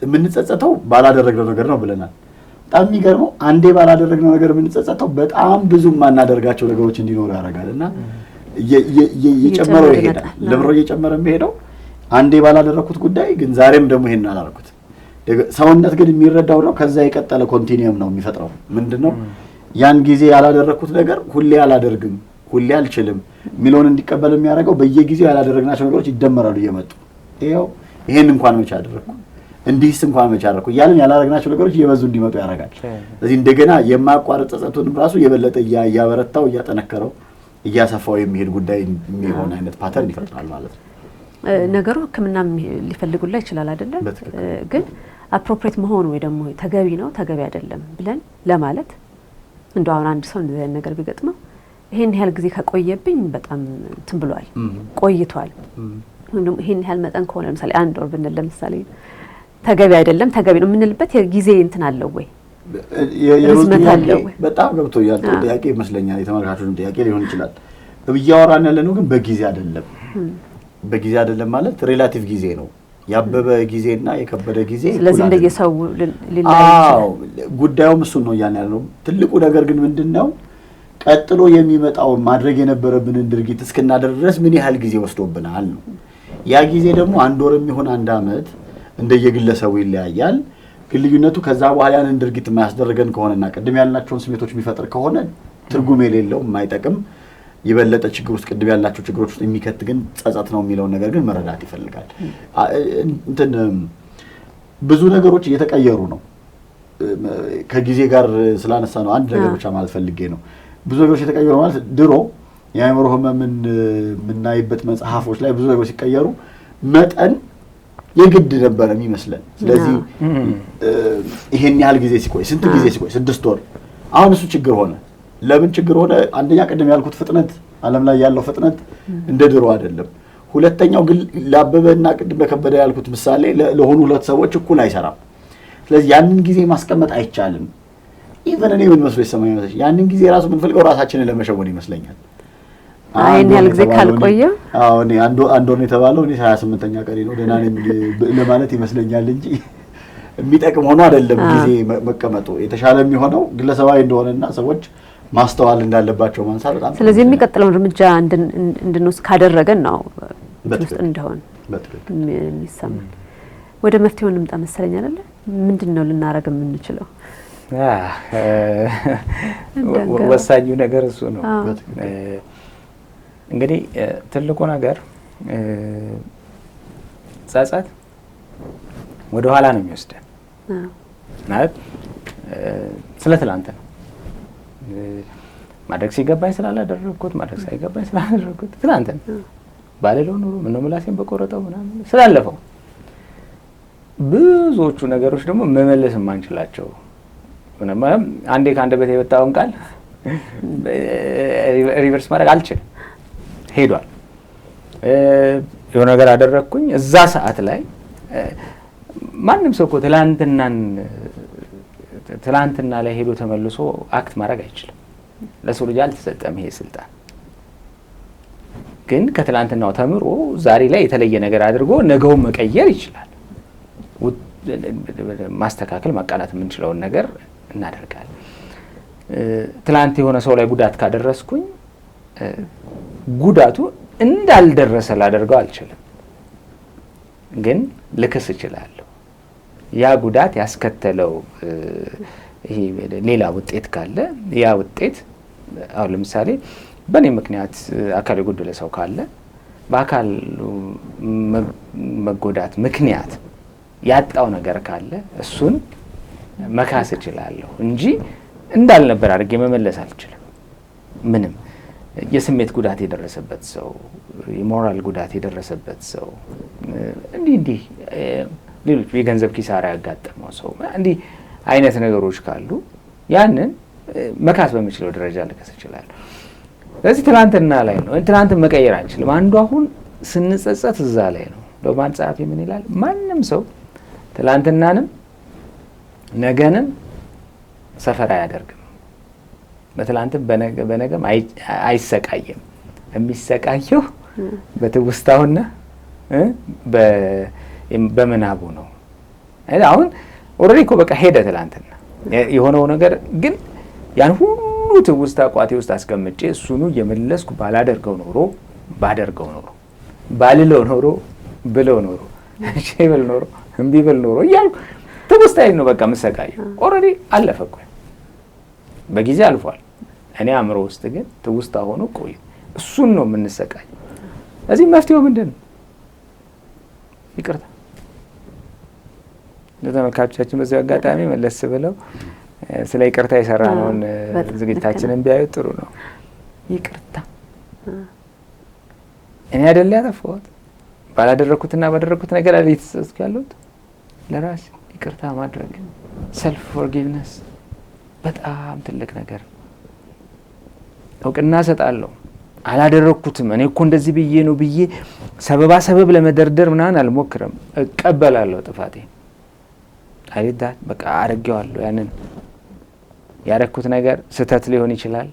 የምንጸጸተው ባላደረግነው ነገር ነው ብለናል። በጣም የሚገርመው አንዴ ባላደረግነው ነገር የምንጸጸተው በጣም ብዙ ማናደርጋቸው ነገሮች እንዲኖሩ ያደርጋል እና እየጨመረው ይሄዳል። ለምሮ እየጨመረ የሚሄደው አንዴ ባላደረኩት ጉዳይ ግን ዛሬም ደግሞ ይሄን አላደረኩት። ሰውነት ግን የሚረዳው ነው ከዛ የቀጠለ ኮንቲኒየም ነው የሚፈጥረው። ምንድነው ያን ጊዜ ያላደረኩት ነገር ሁሌ አላደርግም፣ ሁሌ አልችልም ሚሊዮን እንዲቀበል የሚያደርገው በየጊዜው ያላደረግናቸው ነገሮች ይደመራሉ እየመጡ ይሄን እንኳን መቼ አደረኩ እንዲህስ እንኳን መቼ አደረኩ እያልን ያላደረግናቸው ነገሮች እየበዙ እንዲመጡ ያደርጋል። ስለዚህ እንደገና የማያቋርጥ ጸጸቱንም ራሱ የበለጠ እያበረታው እያጠነከረው እያሰፋው የሚሄድ ጉዳይ የሚሆን አይነት ፓተርን ይፈጥራል ማለት ነው። ነገሩ ሕክምናም ሊፈልጉላ ይችላል አይደለም። ግን አፕሮፕሪየት መሆኑ ወይ ደግሞ ተገቢ ነው ተገቢ አይደለም ብለን ለማለት እንደው አሁን አንድ ሰው እንደዚህ አይነት ነገር ቢገጥመው ይሄን ያህል ጊዜ ከቆየብኝ በጣም እንትን ብሏል ቆይቷል፣ ወይም ይሄን ያህል መጠን ከሆነ ለምሳሌ አንድ ወር ብንል ለምሳሌ ተገቢ አይደለም ተገቢ ነው የምንልበት የጊዜ እንትን አለው ወይ ርዝመት አለው ወይ? በጣም ገብቶኛል። ጥያቄ ይመስለኛል የተመልካቾችም ጥያቄ ሊሆን ይችላል። እያወራን ያለነው ግን በጊዜ አይደለም። በጊዜ አይደለም ማለት ሪላቲቭ ጊዜ ነው። ያበበ ጊዜና የከበደ ጊዜ ስለዚህ እንደየሰው ሊላይ ጉዳዩም እሱ ነው ያን ያለው። ትልቁ ነገር ግን ምንድነው ቀጥሎ የሚመጣው ማድረግ የነበረብንን ድርጊት እስክናደርግ ድረስ ምን ያህል ጊዜ ወስዶብናል ነው። ያ ጊዜ ደግሞ አንድ ወርም ይሁን አንድ አመት እንደየግለሰቡ ይለያያል። ግን ልዩነቱ ከዛ በኋላ ያንን ድርጊት የማያስደርገን ከሆነና ቅድም ያልናቸውን ስሜቶች የሚፈጥር ከሆነ ትርጉም የሌለው የማይጠቅም የበለጠ ችግር ውስጥ ቅድም ያላቸው ችግሮች ውስጥ የሚከት ግን ጸጸት ነው የሚለውን ነገር ግን መረዳት ይፈልጋል። እንትን ብዙ ነገሮች እየተቀየሩ ነው። ከጊዜ ጋር ስላነሳ ነው አንድ ነገር ብቻ ማለት ፈልጌ ነው። ብዙ ነገሮች እየተቀየሩ ማለት ድሮ የአእምሮ ህመምን የምናይበት መጽሐፎች ላይ ብዙ ነገሮች ሲቀየሩ መጠን የግድ ነበር የሚመስለን። ስለዚህ ይሄን ያህል ጊዜ ሲቆይ ስንት ጊዜ ሲቆይ 6 ወር አሁን እሱ ችግር ሆነ። ለምን ችግር ሆነ? አንደኛ ቅድም ያልኩት ፍጥነት ዓለም ላይ ያለው ፍጥነት እንደ ድሮ አይደለም። ሁለተኛው ግን ለአበበና ቅድም ለከበደ ያልኩት ምሳሌ ለሆኑ ሁለት ሰዎች እኩል አይሰራም። ስለዚህ ያንን ጊዜ ማስቀመጥ አይቻልም። ኢቨን እኔ ምን መስሎ ይሰማኝ ማለት ያንን ጊዜ ራሱ የምንፈልገው ራሳችንን ለመሸወን ይመስለኛል። አይን ያህል ጊዜ ካልቆየ እኔ አንድ ወር የተባለው እኔ 28ኛ ቀሪ ነው ደህና ነኝ ለማለት ይመስለኛል እንጂ የሚጠቅም ሆኖ አይደለም። ጊዜ መቀመጡ የተሻለ የሚሆነው ግለሰባዊ እንደሆነና ሰዎች ማስተዋል እንዳለባቸው ማንሳት በጣም ስለዚህ የሚቀጥለውን እርምጃ እንድንወስድ ካደረገን ነው ውስጥ እንደሆነ የሚሰማን። ወደ መፍትሄው እንምጣ መሰለኝ አይደል? ምንድነው ልናረግ የምንችለው? ወሳኙ ነገር እሱ ነው። እንግዲህ ትልቁ ነገር ጸጸት ወደ ኋላ ነው የሚወስደን ማለት ስለ ትላንት ነው ማድረግ ሲገባኝ ስላላደረኩት ማድረግ ሳይገባኝ ስላላደረኩት ትላንት ነው ባለለው ኑሮ ምነው ምላሴን በቆረጠው ምናምን ስላለፈው ብዙዎቹ ነገሮች ደግሞ መመለስ የማንችላቸው ምንም አንዴ ከአንደበቴ የወጣውን ቃል ሪቨርስ ማድረግ አልችልም። ሄዷል። የሆነ ነገር አደረኩኝ እዛ ሰዓት ላይ ማንም ሰው እኮ ትላንትና ላይ ሄዶ ተመልሶ አክት ማድረግ አይችልም። ለሰው ልጅ አልተሰጠም ይሄ ስልጣን። ግን ከትላንትናው ተምሮ ዛሬ ላይ የተለየ ነገር አድርጎ ነገውን መቀየር ይችላል። ማስተካከል ማቃናት የምንችለውን ነገር እናደርጋለን። ትላንት የሆነ ሰው ላይ ጉዳት ካደረስኩኝ ጉዳቱ እንዳልደረሰ ላደርገው አልችልም፣ ግን ልክስ እችላለሁ። ያ ጉዳት ያስከተለው ይሄ ሌላ ውጤት ካለ ያ ውጤት አሁን ለምሳሌ በእኔ ምክንያት አካል የጎደለ ሰው ካለ በአካል መጎዳት ምክንያት ያጣው ነገር ካለ እሱን መካስ እችላለሁ እንጂ እንዳልነበር አድርጌ መመለስ አልችልም። ምንም የስሜት ጉዳት የደረሰበት ሰው፣ የሞራል ጉዳት የደረሰበት ሰው፣ እንዲህ ሌሎች የገንዘብ ኪሳራ ያጋጠመው ሰው እንዲህ አይነት ነገሮች ካሉ ያንን መካስ በሚችለው ደረጃ ልከስ እችላለሁ። ስለዚህ ትናንትና ላይ ነው። ትናንትን መቀየር አንችልም። አንዱ አሁን ስንጸጸት እዛ ላይ ነው። በማን ጸሐፊ ምን ይላል? ማንም ሰው ትላንትናንም ነገንም ሰፈር አያደርግም። በትላንትም በነገም አይሰቃየም። የሚሰቃየው በትውስታውና በምናቡ ነው። አሁን ኦልሬዲ እኮ በቃ ሄደ ትላንትና የሆነው ነገር ግን ያን ሁሉ ትውስታ ቋቴ ውስጥ አስቀምጬ እሱኑ እየመለስኩ ባላደርገው ኖሮ ባልለው ኖሮ ብለው ኖሮ እሺ ብል ኖሮ እምቢ ብል ኖሮ እያልኩ ትውስታዬን ነው በቃ የምሰቃየው። ኦልሬዲ አለፈ እኮ በጊዜ አልፏል። እኔ አእምሮ ውስጥ ግን ትውስታ ሆኖ ቆይ እሱን ነው የምንሰቃየው። እዚህ መፍትሄው ምንድን ነው? ይቅርታ። ለተመልካቾቻችን በዚህ አጋጣሚ መለስ ብለው ስለ ይቅርታ የሰራነውን ዝግጅታችንን ቢያዩ ጥሩ ነው። ይቅርታ እኔ አይደል ያጠፋሁት ባላደረኩትና ባደረኩት ነገር ላይ ተሰስኩ ያለሁት ለራስ ይቅርታ ማድረግ ሰልፍ ፎርጊቭነስ በጣም ትልቅ ነገር ነው። እውቅና ሰጣለሁ። አላደረኩትም እኔ እኮ እንደዚህ ብዬ ነው ብዬ ሰበብ ለመደርደር ምናምን አልሞክርም። እቀበላለሁ ጥፋቴ አይዳ በቃ አረጋዋለሁ። ያንን ያረኩት ነገር ስህተት ሊሆን ይችላል፣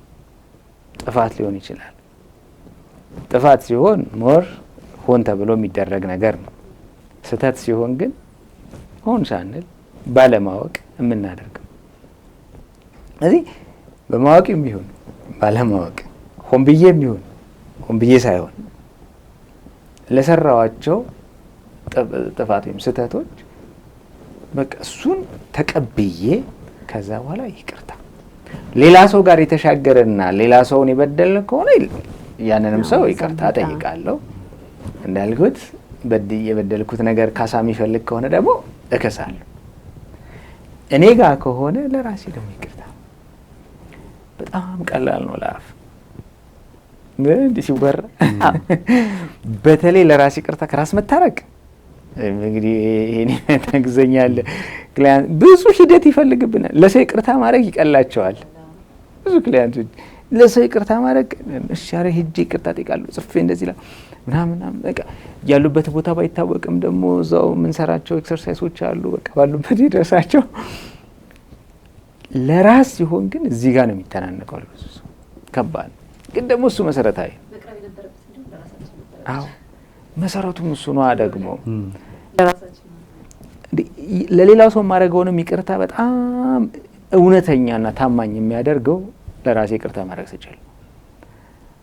ጥፋት ሊሆን ይችላል። ጥፋት ሲሆን ሞር ሆን ተብሎ የሚደረግ ነገር ነው። ስህተት ሲሆን ግን ሆን ሳንል ባለማወቅ የምናደርገው። ስለዚህ በማወቅ የሚሆን ባለማወቅ ሆን ብዬ የሚሆን ሆን ብዬ ሳይሆን ለሰራዋቸው ጥፋት ወይም ስህተቶች በቃ እሱን ተቀብዬ ከዛ በኋላ ይቅርታ ሌላ ሰው ጋር የተሻገረና ሌላ ሰውን የበደለ ከሆነ ያንንም ሰው ይቅርታ ጠይቃለሁ። እንዳልኩት የበደልኩት ነገር ካሳ የሚፈልግ ከሆነ ደግሞ እከሳለሁ። እኔ ጋር ከሆነ ለራሴ ደግሞ ይቅርታ። በጣም ቀላል ነው ለአፍ እንዲህ ሲወራ። በተለይ ለራሴ ይቅርታ ከራስ መታረቅ እንግዲህ ይሄን ተግዘኛል። ክላይንት ብዙ ሂደት ይፈልግብናል። ለሰው ይቅርታ ማድረግ ይቀላቸዋል። ብዙ ክላይንቶች ለሰው ይቅርታ ማድረግ እሺ አረ ሂጄ ይቅርታ ጠይቃለሁ ጽፌ እንደዚህ ምናምን በቃ ያሉበት ቦታ ባይታወቅም ደግሞ እዛው የምንሰራቸው ኤክሰርሳይሶች አሉ። በቃ ባሉበት ይደርሳቸው። ለራስ ሲሆን ግን እዚህ ጋር ነው የሚተናነቀው። ብዙ ሰው ከባድ ግን ደግሞ እሱ መሰረታዊ አዎ መሰረቱም እሱ ነው። ደግሞ ለሌላው ሰው ማድረገውንም ይቅርታ በጣም እውነተኛና ታማኝ የሚያደርገው ለራሴ ይቅርታ ማድረግ ስችል።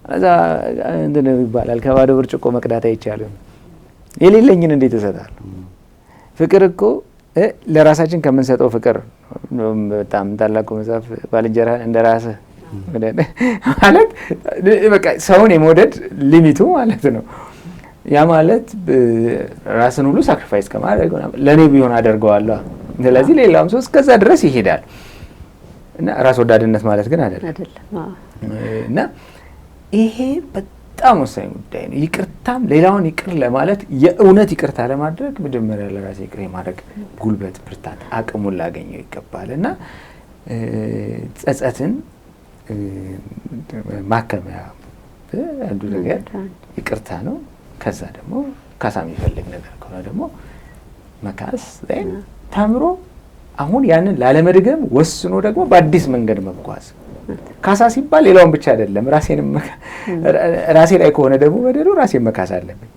አዛ እንትን ይባላል ከባዶ ብርጭቆ መቅዳት አይቻልም። የሌለኝን እንዴት እሰጣለሁ? ፍቅር እኮ ለራሳችን ከምንሰጠው ፍቅር በጣም ታላቁ መጽሐፍ ባልንጀራህን እንደራስህ ማለት በቃ ሰውን የመውደድ ሊሚቱ ማለት ነው። ያ ማለት ራስን ሁሉ ሳክሪፋይስ ከማድረግ ለኔ ቢሆን አደርገዋለሁ። ስለዚህ ሌላውም ሰው እስከዛ ድረስ ይሄዳል እና ራስ ወዳድነት ማለት ግን አይደለም። እና ይሄ በጣም ወሳኝ ጉዳይ ነው። ይቅርታም ሌላውን ይቅር ለማለት የእውነት ይቅርታ ለማድረግ መጀመሪያ ለራሴ ይቅር የማድረግ ጉልበት፣ ብርታት፣ አቅሙን ላገኘው ይገባል እና ጸጸትን ማከሚያ አንዱ ነገር ይቅርታ ነው። ከዛ ደግሞ ካሳ የሚፈልግ ነገር ከሆነ ደግሞ መካስ ተምሮ አሁን ያንን ላለመድገም ወስኖ ደግሞ በአዲስ መንገድ መጓዝ። ካሳ ሲባል ሌላውን ብቻ አይደለም፣ ራሴ ላይ ከሆነ ደግሞ በደሉ ራሴን መካስ አለብኝ።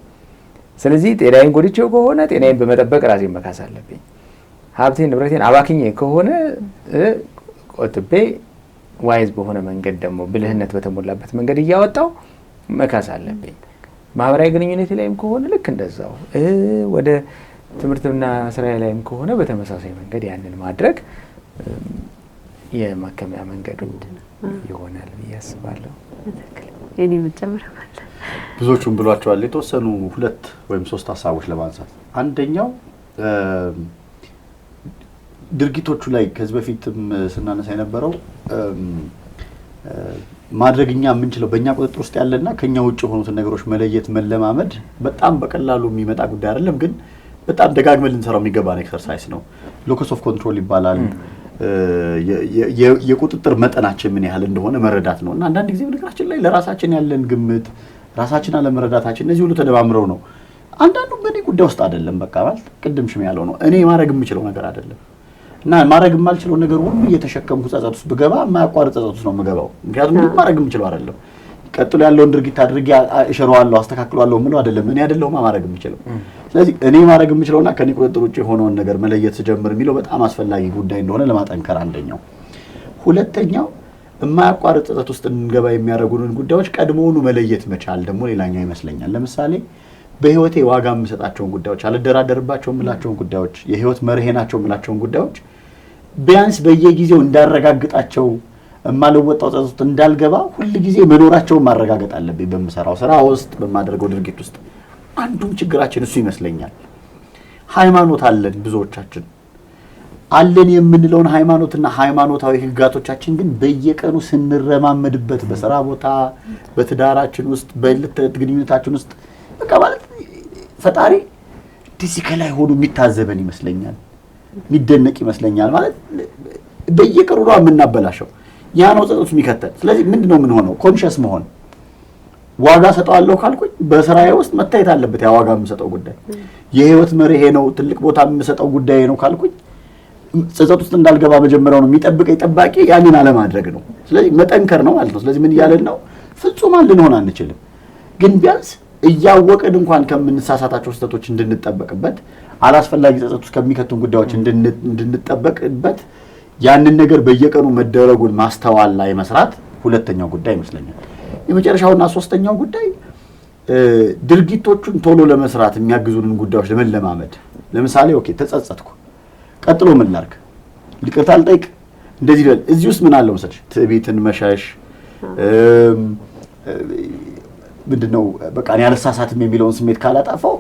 ስለዚህ ጤናዬን ጎድቼው ከሆነ ጤናዬን በመጠበቅ ራሴን መካስ አለብኝ። ሀብቴን ንብረቴን አባክኜ ከሆነ ቆጥቤ ዋይዝ በሆነ መንገድ ደግሞ ብልህነት በተሞላበት መንገድ እያወጣው መካስ አለብኝ። ማህበራዊ ግንኙነት ላይም ከሆነ ልክ እንደዛው ወደ ትምህርትና ስራ ላይም ከሆነ በተመሳሳይ መንገድ ያንን ማድረግ የማከሚያ መንገዱ ይሆናል ብዬ አስባለሁ። እኔ መጨመር ማለት ብዙዎቹም ብሏቸዋል። የተወሰኑ 2 ወይም 3 ሀሳቦች ለማንሳት አንደኛው ድርጊቶቹ ላይ ከዚህ በፊትም ስናነሳ የነበረው ማድረግኛ የምንችለው በእኛ ቁጥጥር ውስጥ ያለና ከኛ ውጭ የሆኑትን ነገሮች መለየት መለማመድ በጣም በቀላሉ የሚመጣ ጉዳይ አይደለም፣ ግን በጣም ደጋግመን ልንሰራው የሚገባን ኤክሰርሳይዝ ነው። ሎከስ ኦፍ ኮንትሮል ይባላል። የቁጥጥር መጠናችን ምን ያህል እንደሆነ መረዳት ነው እና አንዳንድ ጊዜ በነገራችን ላይ ለራሳችን ያለን ግምት፣ ራሳችን አለመረዳታችን እነዚህ ሁሉ ተደማምረው ነው። አንዳንዱ በእኔ ጉዳይ ውስጥ አይደለም፣ በቃ ማለት ቅድም ሽም ያለው ነው እኔ ማድረግ የምችለው ነገር አይደለም እና ማድረግ የማልችለው ነገር ሁሉ እየተሸከምኩ ጸጸት ውስጥ ብገባ የማያቋርጥ ጸጸት ውስጥ ነው የምገባው። ምክንያቱም ማድረግ የምችለው አይደለም። ቀጥሎ ያለውን ድርጊት አድርጌ እሸረዋለሁ፣ አስተካክለዋለሁ ምለው አይደለም። እኔ አይደለሁም ማድረግ የምችለው። ስለዚህ እኔ ማድረግ የምችለውና ከኔ ቁጥጥር ውጭ የሆነውን ነገር መለየት ስጀምር የሚለው በጣም አስፈላጊ ጉዳይ እንደሆነ ለማጠንከር አንደኛው። ሁለተኛው የማያቋርጥ ጸጸት ውስጥ እንገባ የሚያደርጉንን ጉዳዮች ቀድሞውኑ መለየት መቻል ደግሞ ሌላኛው ይመስለኛል። ለምሳሌ በህይወቴ ዋጋ የምሰጣቸውን ጉዳዮች፣ አልደራደርባቸው የምላቸውን ጉዳዮች፣ የህይወት መርሄ ናቸው የምላቸውን ጉዳዮች ቢያንስ በየጊዜው እንዳረጋግጣቸው የማልወጣው ጸጸት ውስጥ እንዳልገባ ሁል ጊዜ መኖራቸውን ማረጋገጥ አለብኝ። በምሰራው ስራ ውስጥ በማደርገው ድርጊት ውስጥ አንዱም ችግራችን እሱ ይመስለኛል። ሃይማኖት አለን፣ ብዙዎቻችን አለን የምንለውን ሃይማኖትና ሃይማኖታዊ ህግጋቶቻችን ግን በየቀኑ ስንረማመድበት በስራ ቦታ፣ በትዳራችን ውስጥ፣ በዕለት ግንኙነታችን ውስጥ በቃ ማለት ፈጣሪ እንደዚህ ከላይ ሆኖ የሚታዘበን ይመስለኛል፣ የሚደነቅ ይመስለኛል። ማለት በየቀኑ ነው የምናበላሸው። ያ ነው ጸጸቱ የሚከተል። ስለዚህ ምንድነው ምን ሆነው ኮንሺየስ መሆን። ዋጋ ሰጠዋለሁ ካልኩኝ በስራዬ ውስጥ መታየት አለበት ያ ዋጋ የምሰጠው ጉዳይ። የህይወት መርሄ ነው ትልቅ ቦታ የምሰጠው ጉዳይ ነው ካልኩኝ ጸጸት ውስጥ እንዳልገባ መጀመሪያው ነው የሚጠብቀኝ ጠባቂ ያንን አለማድረግ ነው። ስለዚህ መጠንከር ነው ማለት ነው። ስለዚህ ምን እያለን ነው? ፍጹማን ልንሆን አንችልም፣ ግን ቢያንስ እያወቅን እንኳን ከምንሳሳታቸው ስህተቶች እንድንጠበቅበት፣ አላስፈላጊ ጸጸት ውስጥ ከሚከቱን ጉዳዮች እንድንጠበቅበት ያንን ነገር በየቀኑ መደረጉን ማስተዋል ላይ መስራት ሁለተኛው ጉዳይ ይመስለኛል። የመጨረሻውና ሶስተኛው ጉዳይ ድርጊቶቹን ቶሎ ለመስራት የሚያግዙንን ጉዳዮች ለመለማመድ። ለምሳሌ ኦኬ ተጸጸትኩ፣ ቀጥሎ ምን ላድርግ? ይቅርታ ልጠይቅ? እንደዚህ ይላል። እዚህ ውስጥ ምን አለው መሰለሽ? ትዕቢትን መሸሽ ምንድነው በቃ እኔ አልሳሳትም የሚለውን ስሜት ካላጣፋው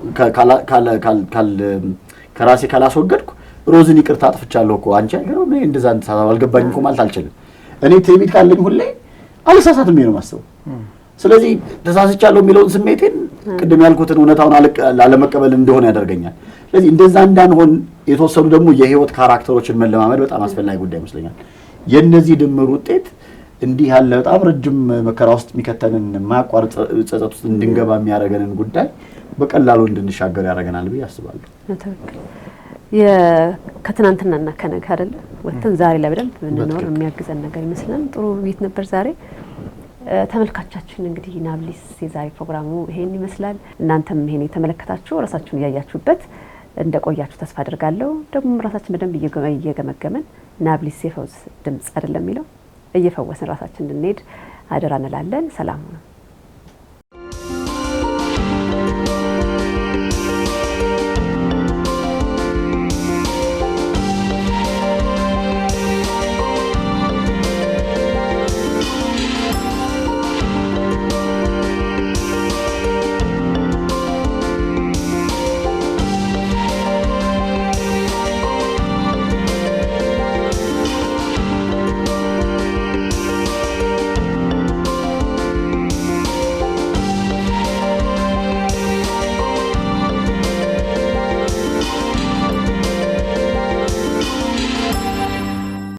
ከራሴ ካላስወገድኩ ሮዝን ይቅርታ አጥፍቻለሁ እኮ አንቺ አይገርም እኔ እንደዛ አልገባኝም እኮ ማለት አልችልም። እኔ ትዕቢት ካለኝ ሁሌ አልሳሳትም ነው የማስበው። ስለዚህ ተሳስቻለሁ የሚለውን ስሜቴን ቅድም ያልኩትን እውነታውን አለመቀበል እንደሆነ ያደርገኛል። ስለዚህ እንደዛ እንዳንሆን የተወሰኑ ደግሞ የህይወት ካራክተሮችን መለማመድ በጣም አስፈላጊ ጉዳይ ይመስለኛል። የነዚህ ድምር ውጤት እንዲህ ያለ በጣም ረጅም መከራ ውስጥ የሚከተንን ማያቋርጥ ጸጸት ውስጥ እንድንገባ የሚያደርገንን ጉዳይ በቀላሉ እንድንሻገር ያደርገናል ብዬ አስባለሁ። ከትናንትናና ከነገ አይደለ ወጥተን ዛሬ ላይ በደንብ እንኖር የሚያግዘን ነገር ይመስላል። ጥሩ ውይይት ነበር ዛሬ። ተመልካቾቻችን እንግዲህ ናብሊስ የዛሬ ፕሮግራሙ ይሄን ይመስላል። እናንተም ይሄን የተመለከታችሁ ራሳችሁን ያያችሁበት እንደቆያችሁ ተስፋ አድርጋለሁ። ደግሞ ራሳችን በደንብ እየገመገመን ናብሊስ የፈውስ ድምጽ አይደለም የሚለው እየፈወስን ራሳችን እንድንሄድ አደራ እንላለን። ሰላም ነው።